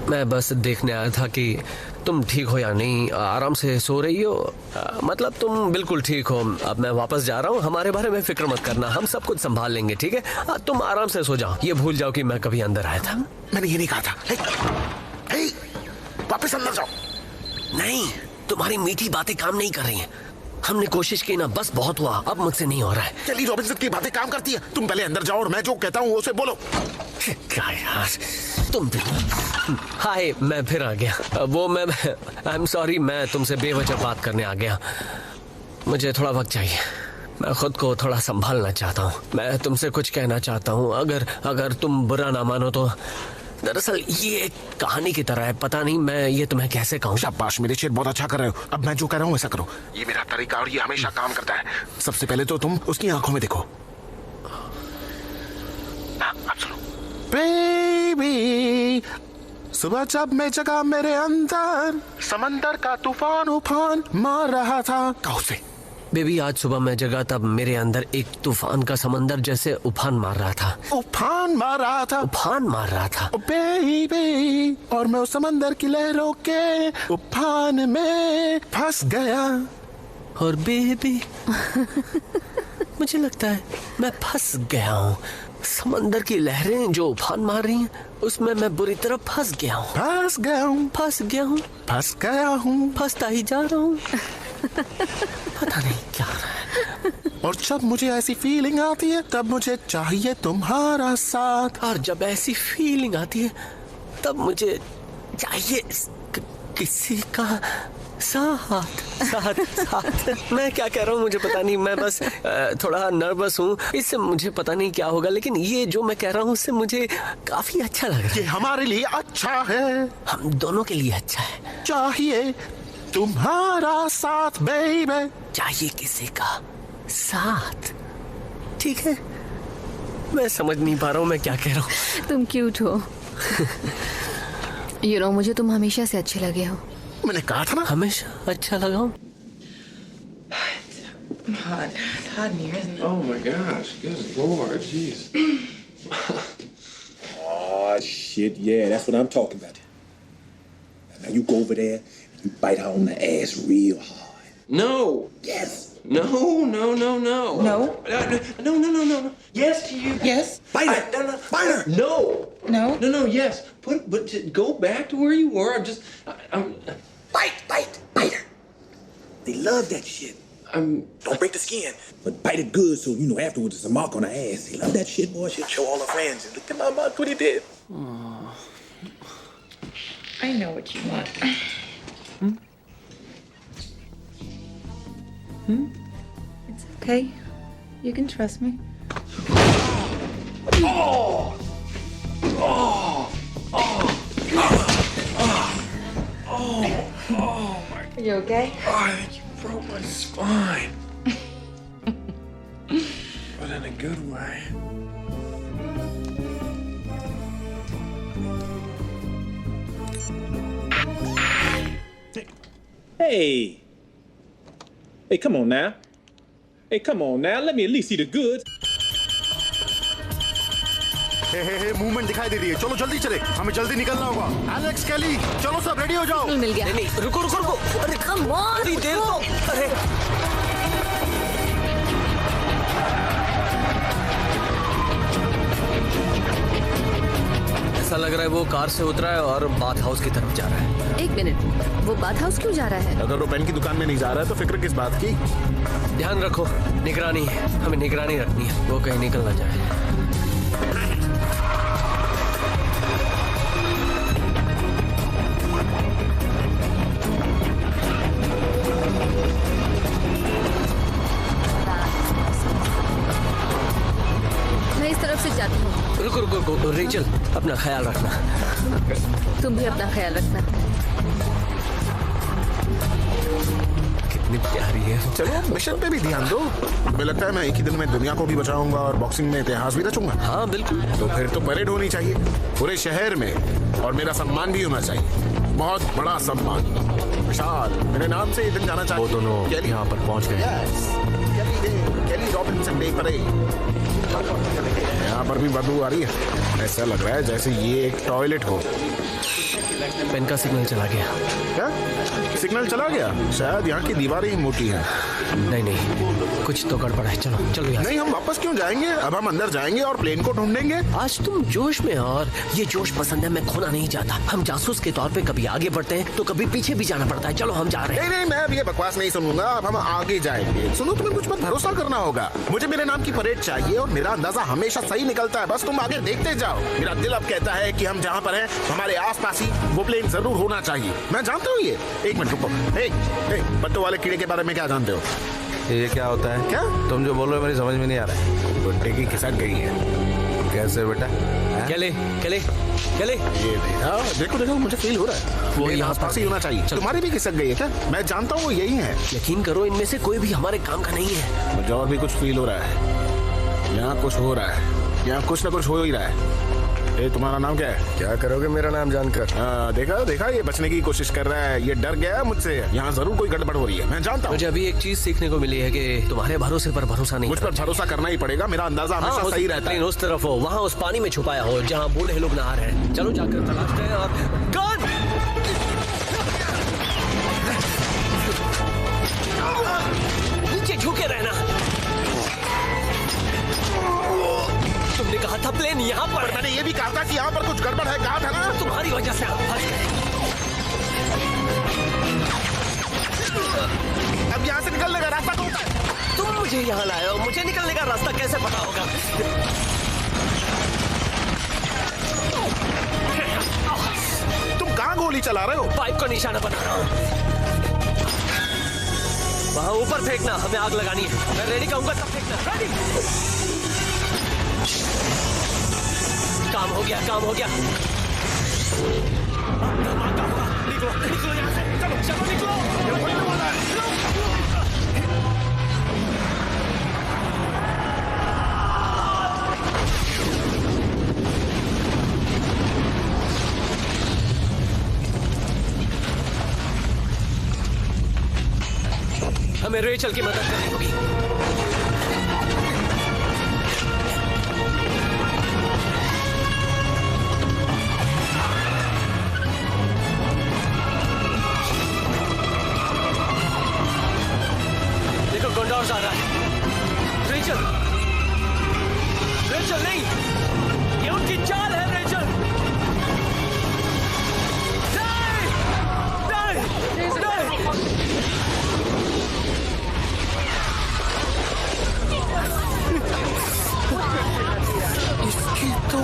मैं बस देखने आया था कि तुम ठीक हो या नहीं, आराम से सो रही हो। मतलब तुम बिल्कुल ठीक हो। अब मैं वापस जा रहा हूँ, हमारे बारे में फिक्र मत करना, हम सब कुछ संभाल लेंगे, ठीक है? तुम आराम से सो जाओ, ये भूल जाओ कि मैं कभी अंदर आया था। मैंने ये नहीं कहा था। हे, वापस अंदर जाओ। नहीं, तुम्हारी मीठी बातें काम नहीं कर रही हैं। हमने कोशिश की ना, बस बहुत हुआ, अब मुझसे नहीं हो रहा है। चली रॉबिन्सन की बातें काम करती है। तुम पहले अंदर जाओ और मैं जो कहता हूँ उसे बोलो। क्या यार, तुम भी। हाय, मैं फिर आ गया। वो मैं आई एम सॉरी, मैं तुमसे बेवजह बात करने आ गया। मुझे थोड़ा वक्त चाहिए, मैं खुद को थोड़ा संभालना चाहता हूँ। मैं तुमसे कुछ कहना चाहता हूँ, अगर तुम बुरा ना मानो तो। दरअसल ये एक कहानी की तरह है, पता नहीं मैं ये तुम्हें कैसे कहूँ। शाबाश मेरे शेर, बहुत अच्छा कर रहे हो। अब मैं जो कह रहा हूँ वैसा करो, ये मेरा तरीका और ये हमेशा काम करता है। सबसे पहले तो तुम उसकी आंखों में देखो। अब सुनो। बेबी, सुबह जब मैं जगा मेरे अंदर समंदर का तूफान उफान मार रहा था। कहो से। बेबी, आज सुबह मैं जगा तब मेरे अंदर एक तूफान का समंदर जैसे उफान मार रहा था। उफान मार रहा था? उफान मार रहा था। बेबी, और मैं उस समंदर की लहरों के उफान में फंस गया। और बेबी मुझे लगता है मैं फंस गया हूँ। समंदर की लहरें जो उफान मार रही हैं, उसमें मैं बुरी तरह फंस गया हूँ। फंस गया हूँ, फंस गया हूँ, फंस गया हूँ, फंसता ही जा रहा हूँ। पता नहीं क्या रहा है। और जब मुझे ऐसी फीलिंग आती है तब मुझे चाहिए तुम्हारा साथ। और जब ऐसी फीलिंग आती है तब मुझे चाहिए किसी का साथ। मैं क्या कह रहा हूँ मुझे पता नहीं, मैं बस थोड़ा नर्वस हूँ। इससे मुझे पता नहीं क्या होगा, लेकिन ये जो मैं कह रहा हूँ उससे मुझे काफी अच्छा लग रहा है। ये हमारे लिए अच्छा है, हम दोनों के लिए अच्छा है। चाहिए तुम्हारा साथ बेबी, चाहिए किसी का साथ। ठीक है, मैं समझ नहीं पा रहा हूँ मैं क्या कह रहा हूँ। तुम क्यूट हो। You know, मुझे तुम हमेशा से अच्छे लगे हो। मैंने कहा था ना, हमेशा अच्छा लगा हूँ। Oh my gosh, good lord, jeez. Oh shit, yeah, that's what I'm talking about. Now you go over there and you bite her on the ass real hard. No. Yes. No. No. No. Yes to you. Yes. Bite her. No. Bite her. No. No. Yes. But go back to where you were. I'm. Bite her. They love that shit. Don't break the skin, but bite it good so you know afterwards it's a mark on her ass. They love that shit, boy. She'll show all her friends. And look at my mouth, what he did. I know what you want. It's okay. You can trust me. Oh! Are you okay? Oh, I think you broke my spine. But in a good way. Hey, come on now. Hey, come on now. Let me at least see the goods. हे मूवमेंट दिखाई दे रही है, चलो जल्दी चले, हमें जल्दी निकलना होगा। एलेक्स, कैली, चलो सब रेडी हो जाओ। मिल गया। नहीं, रुको। अरे कम ऑन, अरे देर को। अरे ऐसा लग रहा है वो कार से उतरा है और बाथ हाउस की तरफ जा रहा है। एक मिनट, वो बाथ हाउस क्यों जा रहा है? अगर वो पेन की दुकान में नहीं जा रहा है तो फिक्र किस बात की? ध्यान रखो, निगरानी है, हमें निगरानी रखनी है, वो कहीं निकल ना जाए। मैं इस तरफ से जाती हूँ। रुको रुको रुको रेचल, अपना ख्याल रखना। तुम भी अपना ख्याल रखना। कितनी प्यारी है। चलो मिशन पे भी ध्यान दो। मुझे लगता है मैं एक ही दिन में दुनिया को भी बचाऊंगा और बॉक्सिंग में इतिहास भी रचूंगा। हाँ बिल्कुल। तो फिर तो परेड होनी चाहिए पूरे शहर में, और मेरा सम्मान भी होना चाहिए, बहुत बड़ा सम्मान। विशाल मेरे नाम से ये दिन जाना चाहिए। वो दोनों यहाँ पर पहुँच गए। केली रॉबिन्सन डे परेड। यहाँ पर भी बदबू आ रही है। ऐसा लग रहा है जैसे ये एक टॉयलेट हो। पेन का सिग्नल चला गया। क्या सिग्नल चला गया? शायद यहाँ की दीवारें ही मोटी हैं। नहीं नहीं, कुछ तो गड़बड़ है। चलो चलो यहाँ। नहीं, हम वापस क्यों जाएंगे? अब हम अंदर जाएंगे और प्लेन को ढूंढेंगे। आज तुम जोश में हो और ये जोश पसंद है। मैं खोना नहीं चाहता। हम जासूस के तौर पे कभी आगे बढ़ते हैं तो कभी पीछे भी जाना पड़ता है। चलो हम जा रहे हैं। नहीं, मैं अब ये बकवास नहीं सुनूंगा। अब हम आगे जाएंगे। सुनो, तुम्हें मुझ पर भरोसा करना होगा। मुझे मेरे नाम की परेड चाहिए और मेरा अंदाजा हमेशा सही निकलता है। बस तुम आगे देखते जाओ। मेरा दिल अब कहता है कि हम जहाँ पर हैं हमारे आसपास ही वो प्लेन जरूर होना चाहिए। मैं जानता हूँ ये। एक मिनट रुको। पत्तों वाले कीड़े के बारे में क्या जानते हो? ये क्या होता है? क्या तुम जो बोल रहे हो मेरी समझ में नहीं आ रहा है। गुड्डे की खिसक गई है। कैसे बेटा? केली केली केली, ये देखो देखो, मुझे फील हो रहा है वो यहाँ पास ही होना चाहिए। तुम्हारी भी खिसक गई है क्या? मैं जानता हूँ वो यही है। यकीन करो इनमें से कोई भी हमारे काम का नहीं है। मुझे और भी कुछ फील हो रहा है। यहाँ कुछ हो रहा है। यहाँ कुछ ना कुछ हो ही रहा है। तुम्हारा नाम क्या है? क्या करोगे मेरा नाम जानकर? देखा देखा, ये बचने की कोशिश कर रहा है। ये डर गया है मुझसे। यहाँ जरूर कोई गड़बड़ हो रही है। मैं जानता हूँ। मुझे अभी एक चीज सीखने को मिली है कि तुम्हारे भरोसे पर भरोसा नहीं। मुझ पर भरोसा करना ही पड़ेगा। मेरा अंदाजा हमेशा सही रहता है। उस तरफ हो, वहाँ उस पानी में छुपाया हो जहाँ बूढ़े लोग नहा रहे हैं। चलो जाकर तलाशते हैं। और गन नीचे झुके रहना। तुमने कहा था प्लेन यहाँ पर। मैंने ये भी कहा था कि यहाँ पर कुछ गड़बड़ है। कहा था ना? तुम्हारी वजह से हम फंस गए। अब यहाँ से निकलने का रास्ता कौन है? तुम मुझे यहाँ लाए हो, मुझे निकलने का रास्ता कैसे पता होगा? तुम कहाँ गोली चला रहे हो? पाइप को निशाना बना रहा हूँ। वहाँ ऊपर फेंकना, हमें आग लगानी है। मैं रेडी कहूँगा तब फेंकना। रेडी। काम हो गया, काम हो गया। निकलो निकलो यहाँ से। चलो चलो निकलो। हमें रेचल की मदद करनी होगी। देखो गुंडौर आ रहा है। रेचल, रेचल नहीं, ये उनकी चाल है। रेचल नहीं, नहीं, इसकी तो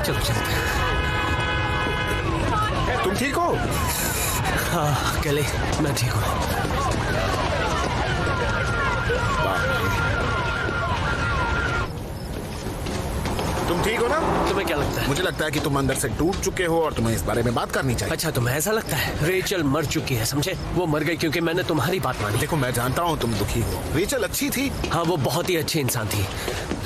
चलो चलते हैं। तुम ठीक हो? हाँ केली, मैं ठीक हूँ। तुम ठीक हो ना? तुम्हें क्या लगता है? मुझे लगता है कि तुम अंदर से टूट चुके हो और तुम्हें इस बारे में बात करनी चाहिए। अच्छा, तुम्हें ऐसा लगता है? रेचल मर चुकी है, समझे? वो मर गई क्योंकि मैंने तुम्हारी बात मानी। देखो, मैं जानता हूँ तुम दुखी हो। रेचल अच्छी थी। हाँ, वो बहुत ही अच्छी इंसान थी,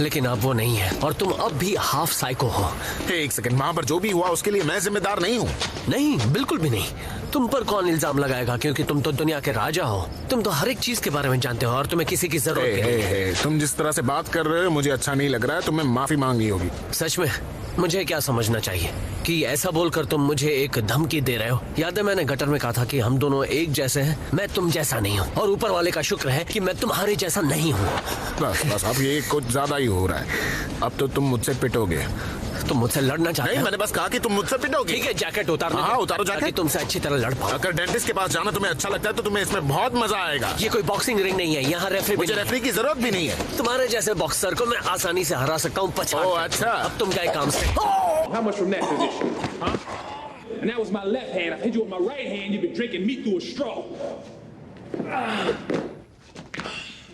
लेकिन अब वो नहीं है और तुम अब भी हाफ साइको हो। एक सेकंड, वहाँ पर जो भी हुआ उसके लिए मैं जिम्मेदार नहीं हूँ। नहीं, बिल्कुल भी नहीं। तुम पर कौन इल्जाम लगाएगा, क्योंकि तुम तो दुनिया के राजा हो। तुम तो हर एक चीज के बारे में जानते हो और तुम्हें किसी की जरूरत नहीं है। तुम जिस तरह से बात कर रहे हो मुझे अच्छा नहीं लग रहा है। तुम्हें माफी मांगनी होगी। सच में मुझे क्या समझना चाहिए कि ऐसा बोलकर तुम मुझे एक धमकी दे रहे हो? याद है मैंने गटर में कहा था कि हम दोनों एक जैसे हैं। मैं तुम जैसा नहीं हूँ और ऊपर वाले का शुक्र है कि मैं तुम्हारे जैसा नहीं हूँ। बस बस, अब ये कुछ ज्यादा ही हो रहा है। अब तो तुम मुझसे पिटोगे। तुम मुझसे लड़ना चाहते हो? नहीं, मैंने बस कहा कि तुम मुझसे पिटोगे। ठीक है, जैकेट उतारो। हाँ, उतारो जैकेट। तुमसे अच्छी तरह लड़ पाओ। अगर डेंटिस्ट के पास जाना तुम्हें अच्छा लगता है तो तुम्हें इसमें बहुत मजा आएगा। ये कोई बॉक्सिंग रिंग नहीं है, यहाँ रेफरी। मुझे रेफरी की जरूरत भी नहीं है। तुम्हारे जैसे बॉक्सर को मैं आसानी से हरा सकता हूँ। ओह अच्छा, अब तुम क्या काम से? How much from that position? Huh? And that was my left hand. I hit you with my right hand. You've been drinking meat through a straw.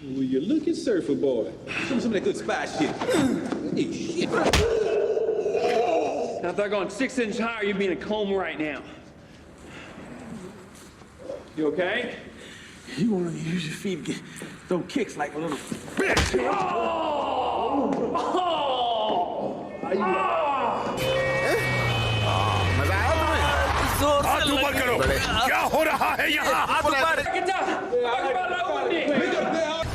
Will you look at Surfer Boy? Show him some of that good spy shit. Hey, shit. Now, if they're going 6 inches higher, you'd be in a coma right now. You okay? You want to use your feet to throw kicks like a little bitch. हाथ ऊपर करो। क्या हो रहा है यहाँ?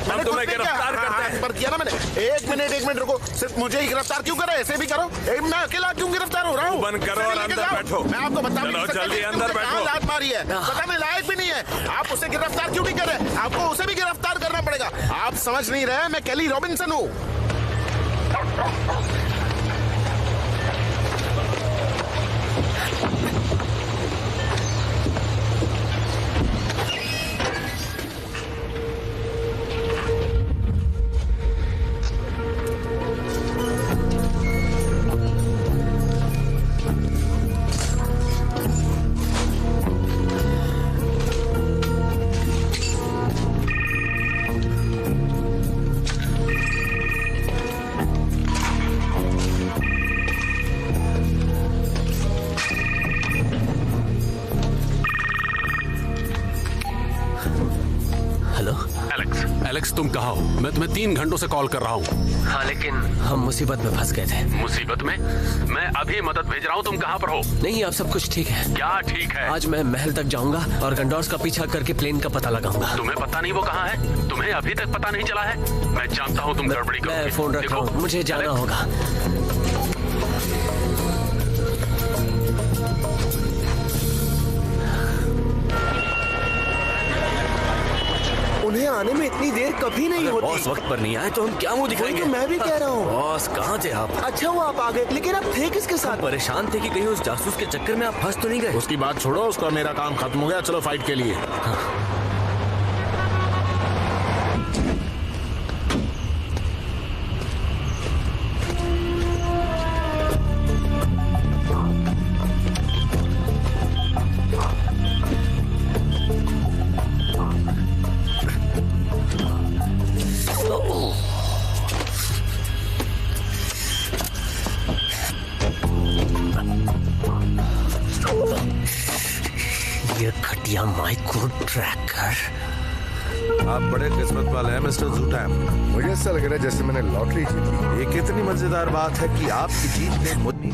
हम तुम्हें गिरफ्तार करते हैं। पर किया ना मैंने। एक मिनट रुको। सिर्फ मुझे ही गिरफ्तार क्यों करे? ऐसे भी करो। मैं अकेला क्यों गिरफ्तार हो रहा हूँ? बंद करो और अंदर बैठो। मैं आपको बता नहीं सकता। जल्दी अंदर बैठो। लात मारी है। बताने लायक भी नहीं है। आप उसे गिरफ्तार क्यों नहीं कर रहे? आपको उसे भी गिरफ्तार करना पड़ेगा। आप समझ नहीं रहे, मैं केली रॉबिन्सन हूँ। एलेक्स, तुम कहाँ हो? मैं तुम्हें 3 घंटों से कॉल कर रहा हूँ। हाँ, लेकिन हम मुसीबत में फंस गए थे। मुसीबत में? मैं अभी मदद भेज रहा हूँ। तुम कहाँ पर हो? नहीं, अब सब कुछ ठीक है। क्या ठीक है? आज मैं महल तक जाऊंगा और गंडोर्स का पीछा करके प्लेन का पता लगाऊंगा। तुम्हें पता नहीं वो कहाँ है? तुम्हें अभी तक पता नहीं चला है? मैं जानता हूँ तुम गड़बड़ी करोगे। मैं फोन रख रहा हूँ, मुझे जाना होगा। उन्हें आने में इतनी देर कभी नहीं होती। बॉस वक्त पर नहीं आए तो हम क्या मुंह दिखाएंगे? तो मैं भी कह रहा हूँ। बॉस कहाँ थे आप? अच्छा वो आप आ गए, लेकिन आप थे किसके साथ? परेशान थे कि कहीं उस जासूस के चक्कर में आप फंस तो नहीं गए? उसकी बात छोड़ो, उसका मेरा काम खत्म हो गया। चलो फाइट के लिए। ये घटिया माइक्रो ट्रैकर। आप बड़े किस्मत वाले हैं मिस्टर जूटैम। मुझे ऐसा लग रहा है जैसे मैंने लॉटरी जीती। ये कितनी मजेदार बात है कि आपकी जीत ने मुझे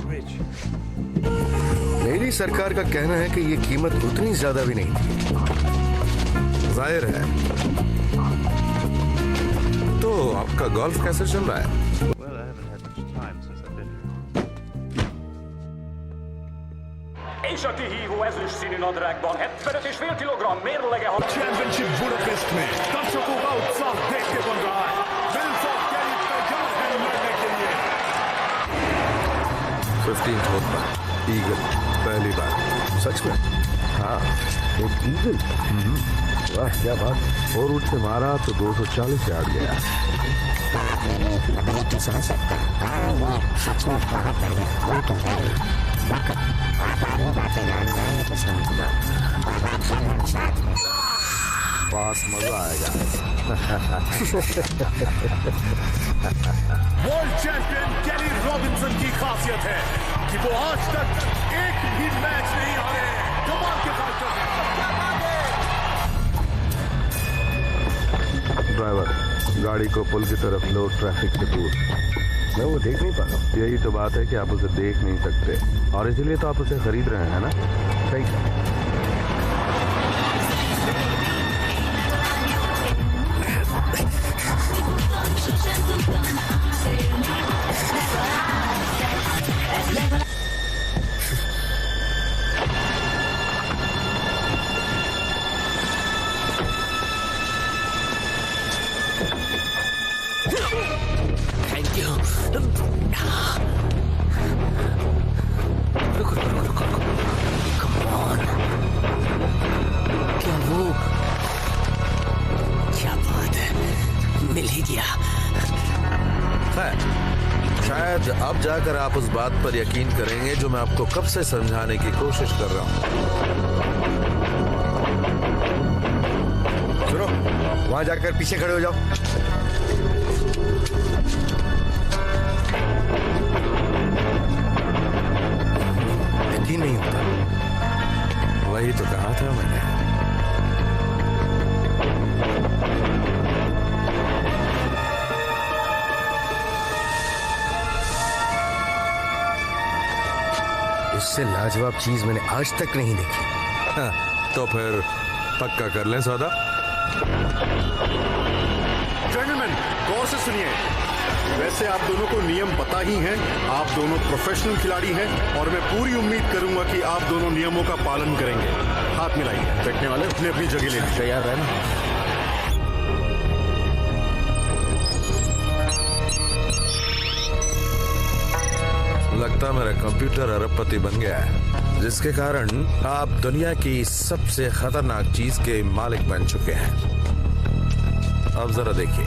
मेरी सरकार का कहना है कि ये कीमत उतनी ज्यादा भी नहीं थी। जाहिर है। तो आपका गोल्फ कैसे चल रहा है? És aki hívó ezüst színű nadrágban 75,5 kilogramm mérlege hat. Championship Budapest में दर्शकों का उत्साह देख के बन रहा है। दिल से कैलिफ का जल्द है लड़ने के लिए। 15th होल पर ईगल पहली बार। सच में? हाँ, एक ईगल। वाह क्या बात। 4 वुड से मारा तो 240 यार्ड गया। पास मजा आएगा। वर्ल्ड चैंपियन केली रॉबिन्सन की खासियत है कि वो आज तक एक भी मैच नहीं हारे। कमाल के फाइटर हैं। ड्राइवर, गाड़ी को पुल की तरफ लो, ट्रैफिक से दूर। मैं वो देख नहीं पा रहा हूँ। यही तो बात है कि आप उसे देख नहीं सकते और इसीलिए तो आप उसे खरीद रहे हैं ना? सही। Thank you. रुको रुको रुको रुको। Come on. क्या वो? क्या बात है, मिल ही गया। शायद अब जाकर आप उस बात पर यकीन करेंगे जो मैं आपको कब से समझाने की कोशिश कर रहा हूं। सुनो, वहां जाकर पीछे खड़े हो जाओ। यकीन नहीं होता। वही तो कहा था मैंने। इससे लाजवाब चीज मैंने आज तक नहीं देखी। हाँ, तो फिर पक्का कर लें सौदा। जेंटलमैन, गौर से सुनिए। वैसे आप दोनों को नियम पता ही हैं। आप दोनों प्रोफेशनल खिलाड़ी हैं और मैं पूरी उम्मीद करूंगा कि आप दोनों नियमों का पालन करेंगे। हाथ मिलाइए। बैठने वाले अपनी अपनी जगह ले लीजिए। तैयार रहना। लगता मेरा कंप्यूटर अरबपति बन गया है, जिसके कारण आप दुनिया की सबसे खतरनाक चीज के मालिक बन चुके हैं। अब जरा देखिए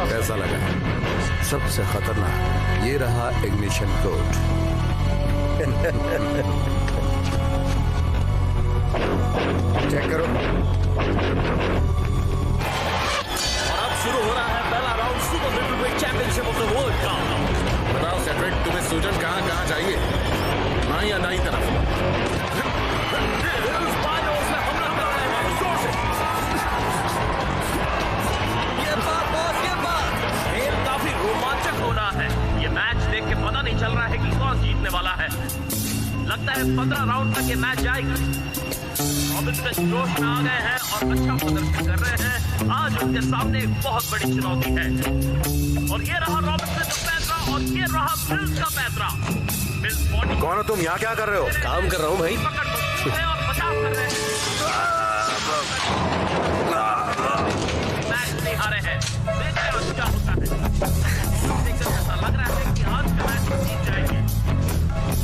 कैसा लगा। सबसे खतरनाक ये रहा इग्निशन कोड। चेक करो। और अब शुरू हो रहा है पहला round super middleweight championship of the world का। बताओ सेड्रिक, तुम्हें सूजन कहाँ चाहिए? ना या ना ही तरफ? खेल काफी रोमांचक हो रहा है। ये मैच देख के पता नहीं चल रहा है कि कौन जीतने वाला है। लगता है 15 राउंड तक ये मैच जाएगा। रॉबिन्सन जोश में आ गए हैं और अच्छा प्रदर्शन कर रहे हैं। आज उनके सामने एक बहुत बड़ी चुनौती है। और ये रहा रॉबिन्सन का पैतरा और ये रहा मिल्स का पैतरा। Mills body. कौन हो तुम? यहाँ क्या कर रहे हो? काम कर रहा हूँ भाई। पकड़ मजबूत है और बचाव कर रहे हैं। मैच नहीं हारे हैं। देखते हैं आज क्या होता है। ऐसा लग रहा है कि आज का मैच जीत जाएंगे।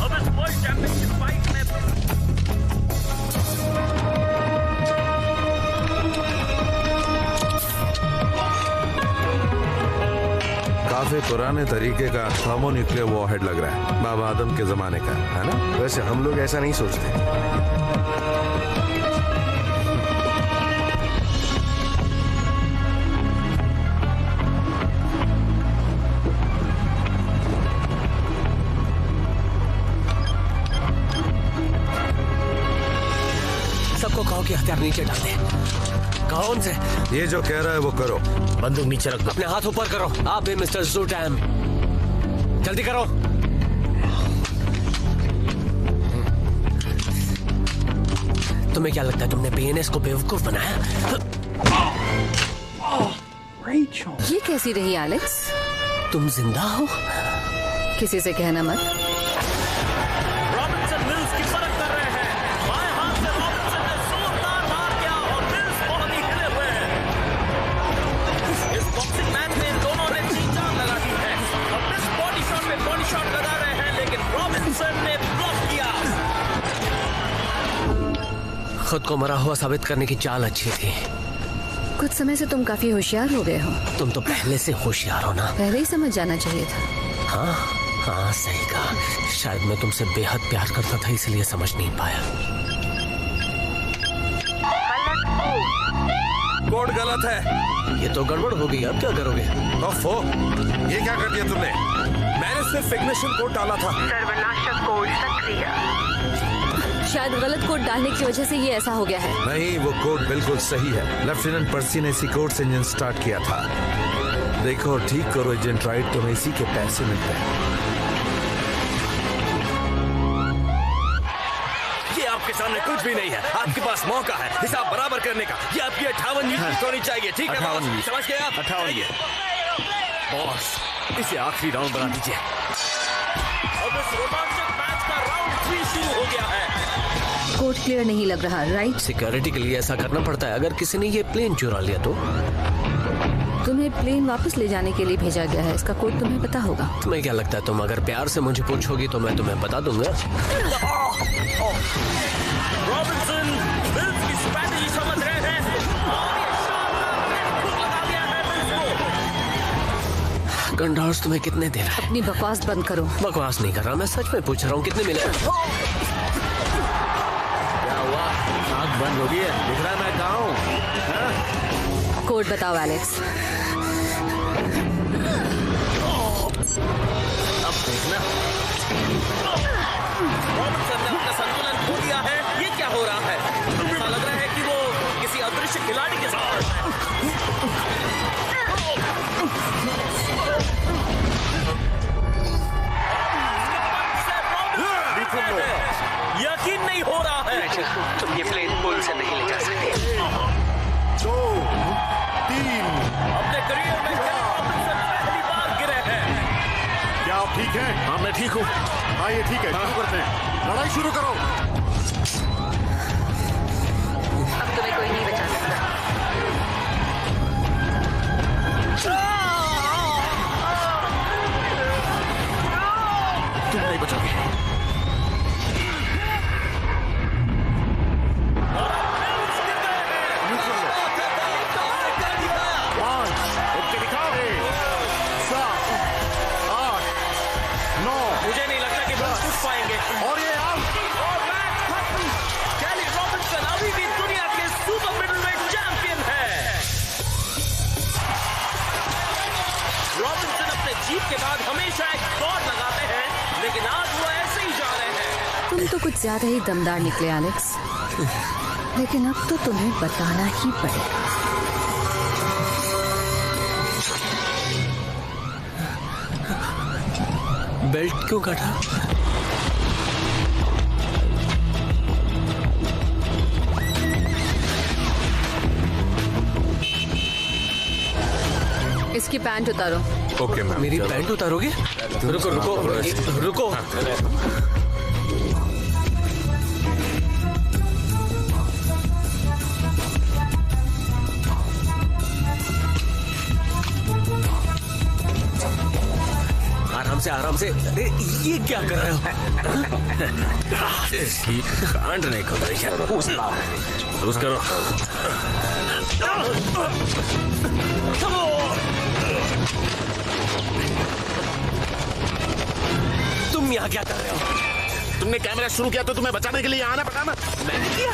अब इस वर्ल्ड चैंपियनशिप फाइट में काफी पुराने तरीके का थर्मोन्यूक्लियर वॉरहेड लग रहा है, बाबा आदम के जमाने का, है ना? वैसे हम लोग ऐसा नहीं सोचते। सबको कहो कि हथियार नीचे डाल दे। कौन से? ये जो कह रहा है वो करो। बंदूक नीचे रख दो। अपने हाथ ऊपर करो। आप भी मिस्टर ज़ूटैम, जल्दी करो। तुम्हें क्या लगता है तुमने बीएनएस को बेवकूफ बनाया? ये कैसी रही एलेक्स? तुम जिंदा हो? किसी से कहना मत। रॉबिन्सन मिल्स की परख कर रहे हैं। बाएं हाथ से रॉबिन्सन ने जोरदार मार किया और मिल्स बहुत ही हिले हुए हैं। इस बॉक्सिंग मैच में इन दोनों ने 3 जान लगा दी है और मिल्स बॉडी शॉट पे बॉडी शॉट लगा रहे हैं, लेकिन रॉबिन्सन ने ब्लॉक किया। खुद को मरा हुआ साबित करने की चाल अच्छी थी। कुछ समय से तुम काफी होशियार हो गए हो। तुम तो पहले से होशियार हो ना। पहले ही समझ जाना चाहिए था। हाँ हाँ, सही कहा। शायद मैं तुमसे बेहद प्यार करता था, इसलिए समझ नहीं पाया। कोड गलत है। ये तो गड़बड़ हो गई। अब क्या करोगे? ओफो, ये क्या कर दिया तुमने? मैंने सिर्फ इग्निशन कोड डाला था। सर्वनाशक कोड सक्रिय। शायद गलत कोड डालने की वजह से ये ऐसा हो गया है। नहीं, वो कोड बिल्कुल सही है। लेफ्टिनेंट पर्सी ने इसी कोड से इंजन स्टार्ट किया था। देखो, ठीक करो एजेंट राइट, तुम्हें इसी के पैसे मिलते हैं। ये आपके सामने कुछ भी नहीं है। आपके पास मौका है हिसाब बराबर करने का। ये आपकी 58 यूनिट होनी चाहिए। ठीक है बॉस, समझ गए आप? 58। बॉस, इसे आखिरी राउंड बना दीजिए। अब इस रोमांचक मैच का राउंड 3 शुरू हो गया है। कोड क्लियर नहीं लग रहा, राइट? सिक्योरिटी के लिए ऐसा करना पड़ता है। अगर किसी ने ये प्लेन चुरा लिया तो? तुम्हें प्लेन वापस ले जाने के लिए भेजा गया है। इसका कोड तुम्हें पता होगा। तुम्हें क्या लगता है तुम अगर प्यार से मुझे पूछोगी तो मैं तुम्हें बता दूंगा? रॉबिन्सन मिल्स की स्ट्रैटेजी समझ रहे हैं और ये शानदार नेट हुक लगा दिया है मिल्स को। गंडार्स तुम्हें कितने दे रहा है? अपनी बकवास बंद करो। बकवास नहीं कर रहा, मैं सच में पूछ रहा हूँ कितने मिले? क्या हुआ? आग बंद होगी है, दिख रहा है मैं कहाँ हूँ? कोड बताओ एलेक्स। अब देखना। रॉबिन्सन ने अपना संतुलन खो दिया है। ये क्या हो रहा है? ऐसा लग रहा है कि वो किसी अदृश्य खिलाड़ी के साथ है। यकीन नहीं हो रहा है। तुम ये प्लेन पुल से नहीं ले जा सकते। 2, 3। अपने करियर में रॉबिन्सन पहली बार गिरे हैं। क्या आप ठीक हैं? हाँ मैं ठीक हूँ। हाँ ये ठीक है, शुरू करते हैं। लड़ाई शुरू करो। अब तुम्हें कोई नहीं बचा सकता। तुम नहीं बचोगे। मुझे नहीं लगता कि वो उठ पाएंगे। और ये और मैच खत्म। कैली रॉबिन्सन अभी भी दुनिया के सुपर मिडलवेट चैंपियन है। रॉबिन्सन अपने जीत के बाद हमेशा एक दौड़ लगाते हैं, लेकिन आज वो ऐसे ही जा रहे हैं। तुम तो कुछ ज्यादा ही दमदार निकले एलेक्स, लेकिन अब तो तुम्हें बताना ही पड़ेगा। बेल्ट क्यों काटा? इसकी पैंट उतारो। Okay ma'am. मेरी पैंट उतारोगे? रुको रुको रुको। आराम से। अरे ये क्या कर रहे हो? पैंट नहीं खोल रही है। लूज करो। तुम यहाँ क्या कर रहे हो? तुमने कैमरा शुरू किया तो तुम्हें बचाने के लिए आना पड़ा ना। मैंने किया।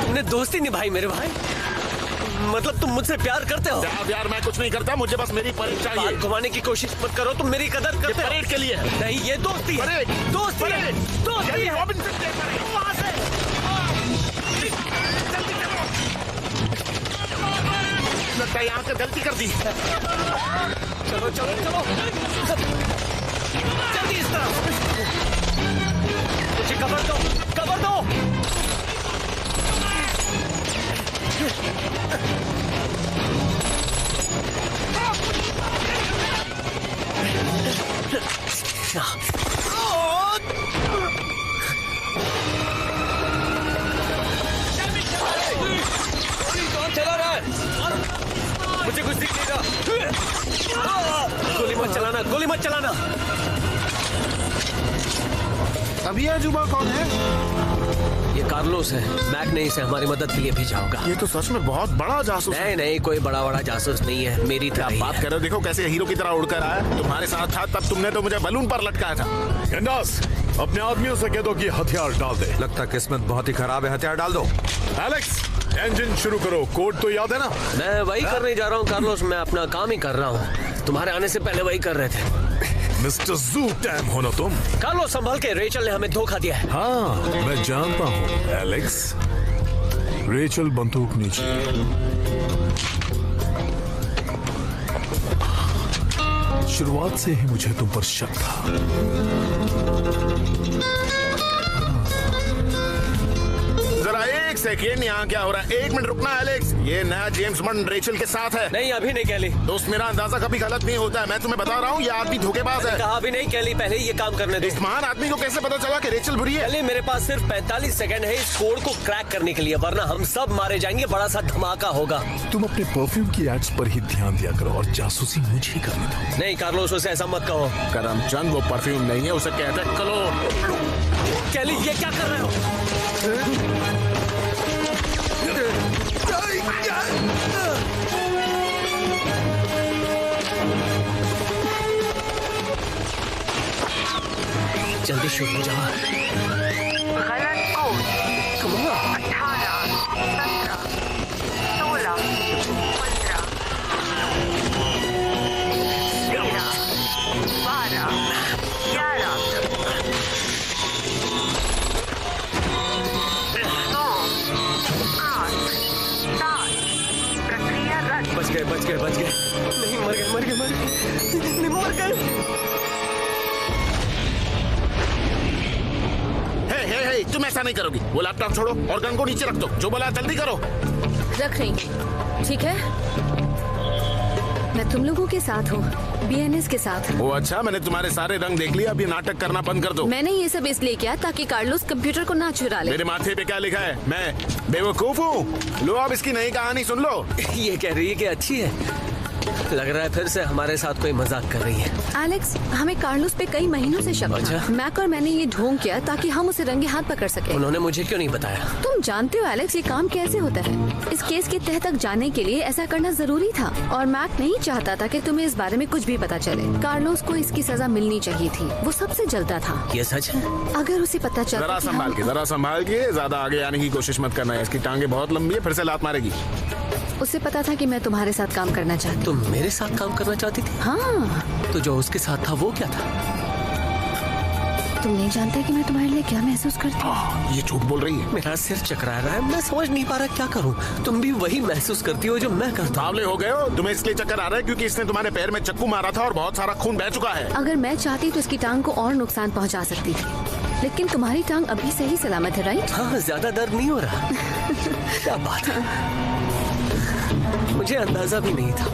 तुमने दोस्ती निभाई मेरे भाई। मतलब तुम मुझसे प्यार करते हो? यार मैं कुछ नहीं करता, मुझे बस मेरी परेड चाहिए। बात घुमाने की कोशिश मत करो, तुम मेरी कदर करते हो। परेड के लिए नहीं, ये दोस्ती है। दोस्ती है। दोस्ती है। रॉबिन्सन के परेड। वहां से लगता है यहाँ से गलती कर दी। चलो जल्दी इस तरफ। मुझे कवर दो। कौन चला रहा है? मुझे कुछ दिख नहीं रहा। गोली मत चलाना। अब ये अजूबा कौन है? ये कार्लोस है। मैक ने इसे हमारी मदद के लिए भेजा होगा। ये तो सच में बहुत बड़ा जासूस है। नहीं, कोई बड़ा जासूस नहीं है, मेरी तरह ही बात कर रहे हो? देखो कैसे हीरो की तरह उड़कर आया। तुम्हारे साथ था तब तुमने तो मुझे बलून पर लटकाया था। गंडास, अपने आदमियों से कह दो कि हथियार डाल दे। लगता किस्मत बहुत ही खराब है, हथियार डाल दो। एलेक्स, इंजन शुरू करो। कोड तो याद है ना? मैं वही करने जा रहा हूँ कार्लोस, मैं अपना काम ही कर रहा हूँ। तुम्हारे आने से पहले वही कर रहे थे। मिस्टर जू टैम हो ना तुम। कार्लोस संभल के, रेचल ने हमें धोखा दिया है। हाँ मैं जानता हूँ एलेक्स। रेचल बंदूक नीचे। शुरुआत से ही मुझे तुम पर शक था। जरा एक सेकेंड, यहाँ क्या हो रहा है? 1 मिनट रुकना एलेक्स। ये नया जेम्स बॉन्ड रेचल के साथ है। नहीं, अभी नहीं कैली। दोस्त मेरा अंदाजा कभी गलत नहीं होता है। मैं तुम्हें बता रहा हूँ ये आदमी धोखेबाज है। कहा भी नहीं कैली, पहले ये काम करने दो। इस महान आदमी को कैसे पता चला कि रेचल बुरी है? कैली, मेरे पास सिर्फ 45 सेकंड है इस कोड को क्रैक करने के लिए, वरना हम सब मारे जाएंगे। बड़ा सा धमाका होगा। तुम अपने परफ्यूम की एड्स पर ही ध्यान दिया करो और जासूसी मुझे करने दो। नहीं कार्लोस, उसे ऐसा मत कहो। करमचंद वो परफ्यूम नहीं है, उसे कहते हैं क्लोन। कैली, ये क्या कर रहे हो? जल्दी शुरू हो जाओ। गलत कोड गए नहीं मर गए हे, तुम ऐसा नहीं करोगी। वो लैपटॉप छोड़ो और गन को नीचे रख दो। जो बोला जल्दी करो। रख रही हूँ, ठीक है? मैं तुम लोगों के साथ हूँ, BNS के साथ। वो अच्छा, मैंने तुम्हारे सारे रंग देख लिया। अब ये नाटक करना बंद कर दो। मैंने ये सब इसलिए किया ताकि कार्लोस कंप्यूटर को ना चुरा ले। मेरे माथे पे क्या लिखा है? मैं बेवकूफ हूँ? लो अब इसकी नई कहानी सुन लो। ये कह रही है कि अच्छी है। लग रहा है फिर से हमारे साथ कोई मजाक कर रही है। एलेक्स, हमें कार्लोस पे कई महीनों से शक था। मैक और मैंने ये ढोंग किया ताकि हम उसे रंगे हाथ पकड़ सके। उन्होंने मुझे क्यों नहीं बताया? तुम जानते हो एलेक्स, ये काम कैसे होता है। इस केस के तह तक जाने के लिए ऐसा करना जरूरी था और मैक नहीं चाहता था कि तुम्हें इस बारे में कुछ भी पता चले। कार्लोस को इसकी सजा मिलनी चाहिए थी। वो सबसे जलता था। ये सच है? अगर उसे पता चलता। जरा संभाल के, ज्यादा आगे आने की कोशिश मत करना। इसकी टांगे बहुत लंबी है, फिर से लात मारेगी। उसे पता था कि मैं तुम्हारे साथ काम करना चाहती। तुम मेरे साथ काम करना चाहती थी? हाँ। तो जो उसके साथ था वो क्या था? तुम नहीं जानते कि मैं तुम्हारे लिए क्या महसूस करती हूँ। ये झूठ बोल रही है। मेरा सिर चकरा रहा है, मैं समझ नहीं पा रहा क्या करूँ। तुम भी वही महसूस करती हो जो मैं करता हूँ। बावले हो गए हो? तुम्हें इसलिए चक्कर आ रहा है क्योंकि इसने तुम्हारे पैर में चाकू मारा था और बहुत सारा खून बह चुका है। अगर मैं चाहती तो इसकी टांग को और नुकसान पहुँचा सकती थी, लेकिन तुम्हारी टांग अभी सही सलामत है, राइट? हाँ, ज्यादा दर्द नहीं हो रहा। क्या बात है, मुझे अंदाजा भी नहीं था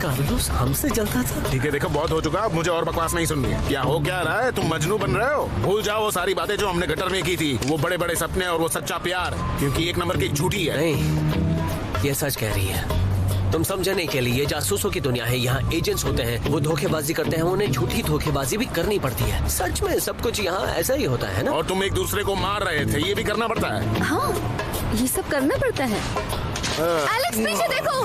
कार्लोस हमसे जलता था। ठीक है, देखो बहुत हो चुका। अब मुझे और बकवास नहीं सुननी है। क्या हो क्या रहा है? तुम मजनू बन रहे हो? भूल जाओ वो सारी बातें जो हमने गटर में की थी। वो बड़े बड़े सपने और वो सच्चा प्यार, क्योंकि एक नंबर की झूठी है। नहीं, ये सच कह रही है। तुम समझने के लिए जासूसों की दुनिया है। यहाँ एजेंट्स होते हैं, वो धोखेबाजी करते हैं, उन्हें झूठी धोखेबाजी भी करनी पड़ती है। सच में सब कुछ यहाँ ऐसा ही होता है ना? और तुम एक दूसरे को मार रहे थे, ये भी करना पड़ता है। हाँ, ये सब करना पड़ता है। एलेक्स, पीछे देखो।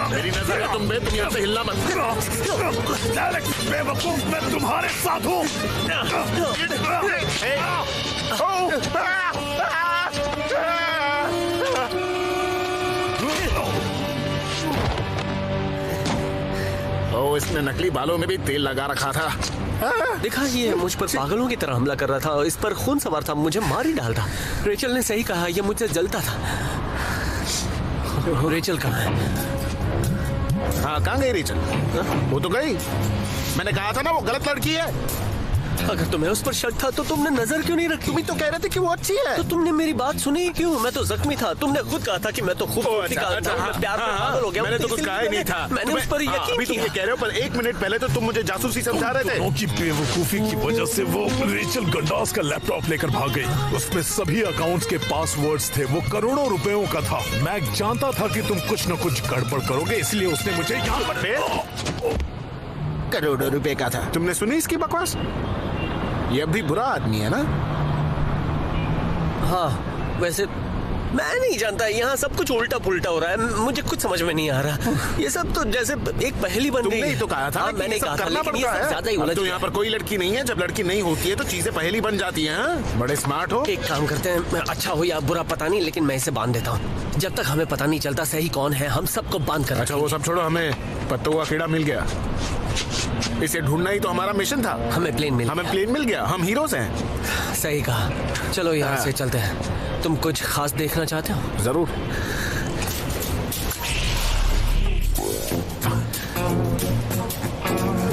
मेरी नजर है तुम पे, तुम यहाँ से हिलना मत। एलेक्स बेवकूफ, मैं तुम्हारे साथ हूँ। इसने नकली बालों में भी तेल लगा रखा था। देखा, ये मुझ पर पागलों की तरह हमला कर रहा था। इस पर खून सवार था, मुझे मार ही डालता। रेचल ने सही कहा, ये मुझसे जलता था। रेचल कहाँ है? हाँ, कहाँ गई रेचल? वो तो गई। मैंने कहा था ना वो गलत लड़की है। अगर तुम्हें उस पर शक था तो तुमने नजर क्यों नहीं रखी? तुम ही तो कह रहे थे कि वो अच्छी है। तो तुमने मेरी बात सुनी क्यों? मैं तो जख्मी था। तुमने खुद कहा था कि मैं तो खुद प्यार में पागल हो गया। मैंने तो कुछ कहा ही नहीं था। मैंने उस पर यकीन किया। कह रहे हो, पर एक मिनट पहले तो तुम मुझे जासूसी समझा रहे थे। उनकी बेवकूफी की वजह से वो रेचल गंडास का लैपटॉप लेकर भाग गई। उसमें सभी अकाउंट्स के पासवर्ड्स थे। वो करोड़ों रुपयों का था। मैं जानता था कि तुम कुछ न कुछ गड़बड़ करोगे, इसलिए उसने मुझे यहाँ पर। करोड़ों रुपए का था। तुमने सुनी इसकी बकवास? ये अभी बुरा आदमी है ना? हाँ, वैसे मैं नहीं जानता, यहाँ सब कुछ उल्टा पुल्टा हो रहा है। मुझे कुछ समझ में नहीं आ रहा। ये सब तो जैसे एक पहेली बन गई। तुमने तो कहा था। मैंने कहा था, लेकिन ये सब ज्यादा ही उलझ। तो यहाँ पर कोई लड़की नहीं है। जब लड़की नहीं होती है तो चीजें पहेली बन जाती हैं। बड़े स्मार्ट हो। एक काम करते हैं, अच्छा हो या बुरा पता नहीं, लेकिन मैं इसे बांध देता हूँ। जब तक हमें पता नहीं चलता सही कौन है, हम सबको बांध कर। अच्छा, वो सब छोड़ो, हमें पत्तों का कीड़ा मिल गया। इसे ढूंढना ही तो हमारा मिशन था। हमें प्लेन मिल गया। हम हीरोज हैं। सही कहा। चलो यहाँ से चलते हैं। तुम कुछ खास देखना चाहते हो? जरूर।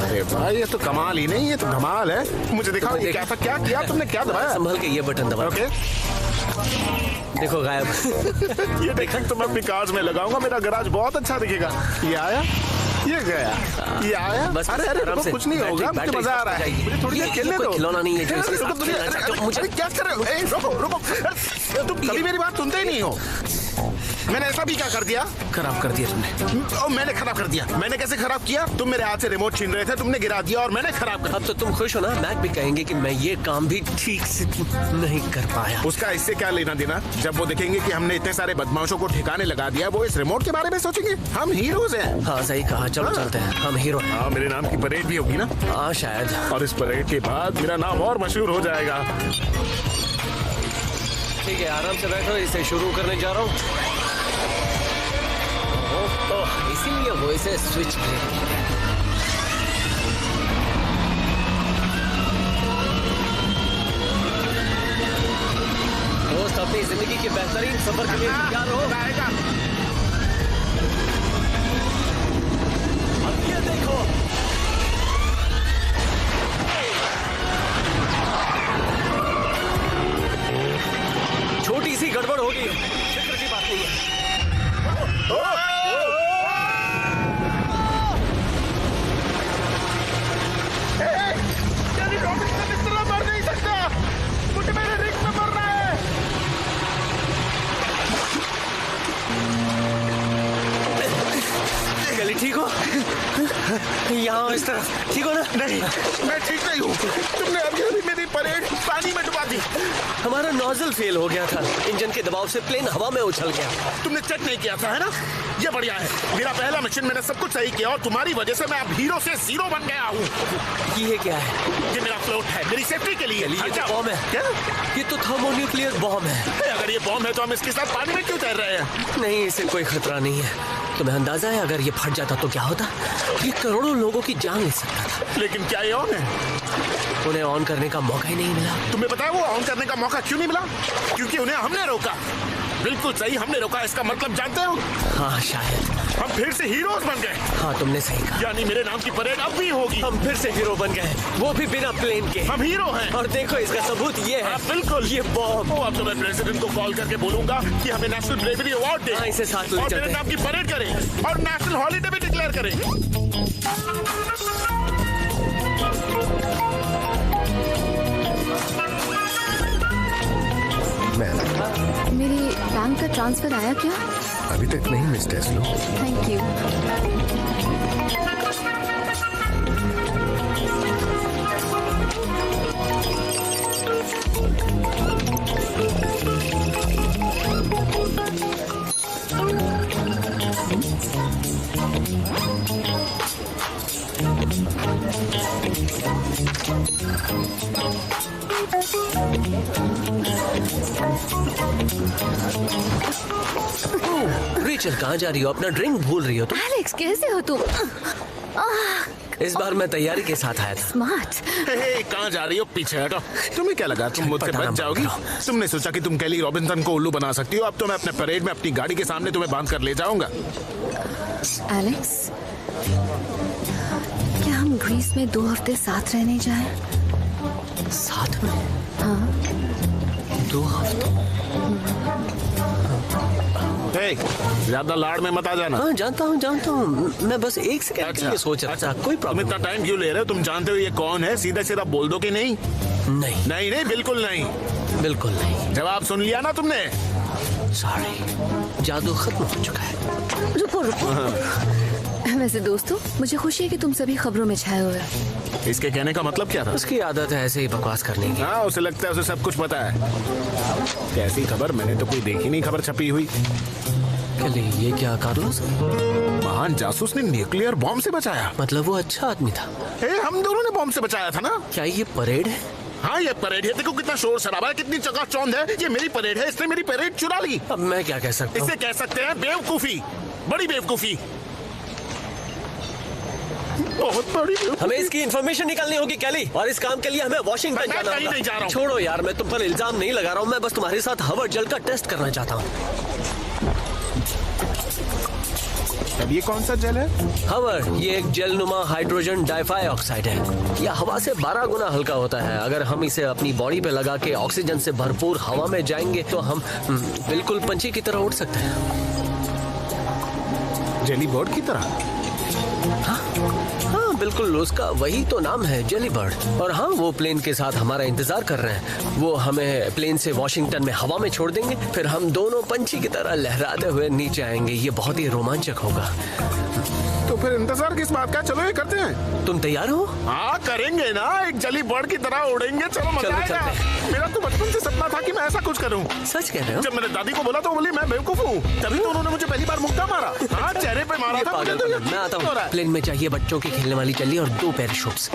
अरे भाई, ये तो कमाल ही नहीं, ये तो धमाल है। मुझे दिखाओ ये क्या था, क्या किया तुमने, क्या दबाया? संभल के ये बटन दबाओ। ओके, देखो गायब। ये देखो, तो मैं अपनी कार में लगाऊंगा, मेरा गैराज बहुत अच्छा दिखेगा। ये आया, ये गया, ये आया। बस अरे कुछ नहीं होगा, मुझे मजा आ रहा है। मुझे थोड़ी देर खेलने दो। खिलौना नहीं है। मुझे क्या कर रहे हो? रुको, तुम कभी मेरी बात सुनते ही नहीं हो। मैंने ऐसा भी क्या कर दिया? खराब कर दिया तुमने। मैंने खराब कर दिया? मैंने कैसे खराब किया? तुम मेरे हाथ से रिमोट छीन रहे थे, तुमने गिरा दिया और मैंने खराब कर दिया। अब तो तुम खुश हो ना? मैक भी कहेंगे कि मैं ये काम भी ठीक से नहीं कर पाया। उसका इससे क्या लेना देना? जब वो देखेंगे कि हमने इतने सारे बदमाशों को ठिकाने लगा दिया, वो इस रिमोट के बारे में सोचेंगे। हम हीरोज हैं। हाँ, सही कहा। चलो चलते हैं, हम हीरो। हाँ, मेरे नाम की परेड भी होगी ना? हाँ, शायद। और इस परेड के बाद मेरा नाम और मशहूर हो जाएगा। ठीक है, आराम से बैठो, इसे शुरू करने जा रहा हूँ। इसीलिए वो इसे स्विच अपनी जिंदगी के बेहतरीन सफर के लिए तैयार हो। अब ये देखो, छोटी सी गड़बड़ होगी, फिक्र की बात नहीं है। मर नहीं सकता, मुझे मेरे रिंग में मरना है। गली ठीक हो? यहाँ इस तरफ ठीक हो ना? नहीं, मैं ठीक नहीं हूँ। तुमने अभी मेरी परेड पानी में डुबा दी। हमारा नोजल फेल हो गया था, इंजन के दबाव से प्लेन हवा में उछल गया। तुमने चेक नहीं किया था, है ना? ये बढ़िया है। मेरा पहला मिशन मैंने सब कुछ सही किया और तुम्हारी वजह से मैं अब हीरो से जीरो बन गया हूँ। ये क्या है? ये मेरा फ्लोट है, मेरी सेफ्टी के लिए। ये तो बॉम्ब है। क्या? ये तो थर्मोन्यूक्लियर बॉम्ब है। अगर ये बॉम्ब है तो हम इसके साथ पानी में क्यों तैर रहे हैं? नहीं, इसे कोई खतरा नहीं है। तुम्हें अंदाजा है अगर ये फट जाता तो क्या होता? ये करोड़ों लोगों की जान ले सकता था। लेकिन क्या ये ऑन है? उन्हें ऑन करने का मौका ही नहीं मिला। तुम्हें पता है वो ऑन करने का मौका क्यों नहीं मिला? क्योंकि उन्हें हमने रोका। बिल्कुल सही, हमने रोका। इसका मतलब जानते हो? हाँ, शायद हम फिर से हीरोज बन गए। हाँ, तुमने सही कहा। यानी मेरे नाम की परेड अब भी होगी। हम फिर से हीरो बन गए, वो भी बिना प्लेन के। हम हीरो हैं। और देखो इसका सबूत ये है। बिल्कुल, ये बॉम्ब। अब तो मैं प्रेसिडेंट को कॉल करके बोलूंगा कि हमें नेशनल ब्रेवरी अवार्ड दे। हाँ, इसे साथ ले और चलते मेरे नाम की परेड करें और नेशनल हॉलीडे भी डिक्लेयर करें। मेरी बैंक का ट्रांसफर आया क्या? अभी तक नहीं मिस टेस्लो। Thank you. रेचल, कहाँ जा रही हो? अपना ड्रिंक भूल रही हो तुम। एलेक्स, कैसे हो तुम? इस बार मैं तैयारी के साथ आया था। स्मार्ट। कहाँ जा रही हो? पीछे हटो। तुम्हें क्या लगा तुम मुझसे बच जाओगी? तुमने सोचा कि तुम कैली रॉबिन्सन को उल्लू बना सकती हो। अब तो मैं अपने परेड में अपनी गाड़ी के सामने तुम्हें बांध कर ले जाऊंगा। एलेक्स, क्या हम ग्रीस में 2 हफ्ते साथ रहने जाएं? साथ में? हाँ। 2 हफ्ते? ज्यादा लाड़ में मत आ जाना। हाँ, जानता हूँ। मैं बस एक सेकंड के लिए सोच रहा था। कोई प्रॉब्लम? इतना टाइम क्यों ले रहे हो? तुम जानते हो ये कौन है? सीधा सीधा बोल दो कि नहीं? नहीं, बिल्कुल नहीं। बिल्कुल नहीं। जवाब सुन लिया ना तुमने? सॉरी, जादू खत्म हो चुका है। रुको। वैसे दोस्तों, मुझे खुशी है कि तुम सभी खबरों में छाए हुए हो। इसके कहने का मतलब क्या था? उसकी आदत है ऐसे ही बकवास करने की। हाँ, उसे लगता है उसे सब कुछ पता है। कैसी खबर? मैंने तो कोई देखी नहीं खबर छपी हुई। ये क्या कार्लोस? महान जासूस ने न्यूक्लियर बॉम्ब से बचाया। मतलब वो अच्छा आदमी था। हम दोनों ने बॉम्ब से बचाया था ना? क्या ये परेड है? हाँ, ये परेड है। देखो कितना शोर शराबा है, कितनी चकाचौंध है। ये मेरी परेड है, इसने मेरी परेड चुरा ली। अब मैं क्या कह सकता हूँ? इसे कह सकते हैं बेवकूफी, बड़ी बेवकूफी। बहुत बड़ी। हमें इसकी इंफॉर्मेशन निकालनी होगी कैली, और इस काम के लिए हमें वॉशिंगटन जाना होगा। नहीं जा रहा हूँ। छोड़ो यार, मैं तुम पर इल्जाम नहीं लगा रहा हूँ। मैं बस तुम्हारे साथ हवार्ड जेल का टेस्ट करना चाहता हूँ। अब ये कौन सा जेल है? हवार्ड, ये एक जेल नुमा हाइड्रोजन डाइऑक्साइड है। यह हवा से 12 गुना हल्का होता है। अगर हम इसे अपनी बॉडी पे लगा के ऑक्सीजन से भरपूर हवा में जाएंगे तो हम बिल्कुल पंछी की तरह उड़ सकते हैं। जेली बर्ड की तरह? हाँ, बिल्कुल, उसका वही तो नाम है, जेली बर्ड। और हाँ, वो प्लेन के साथ हमारा इंतजार कर रहे हैं। वो हमें प्लेन से वॉशिंगटन में हवा में छोड़ देंगे, फिर हम दोनों पंछी की तरह लहराते हुए नीचे आएंगे। ये बहुत ही रोमांचक होगा। तो फिर इंतजार किस बात का? चलो ये करते हैं। तुम तैयार हो? हाँ, करेंगे ना। एक जली बर्ड की तरह उड़ेंगे। चलो मजा आएगा। मेरा तो बचपन से सपना था कि मैं ऐसा कुछ करूं। सच कह रहे हो? जब मैंने दादी को बोला तो बोली मैं बेवकूफ हूँ। तभी तो उन्होंने मुझे पहली बार मुक्का मारा। हाँ, चेहरे पे मारा था। मैं आता हूँ। प्लेन में चाहिए बच्चों की खेलने वाली चल्ली और 2 पैराशूट्स।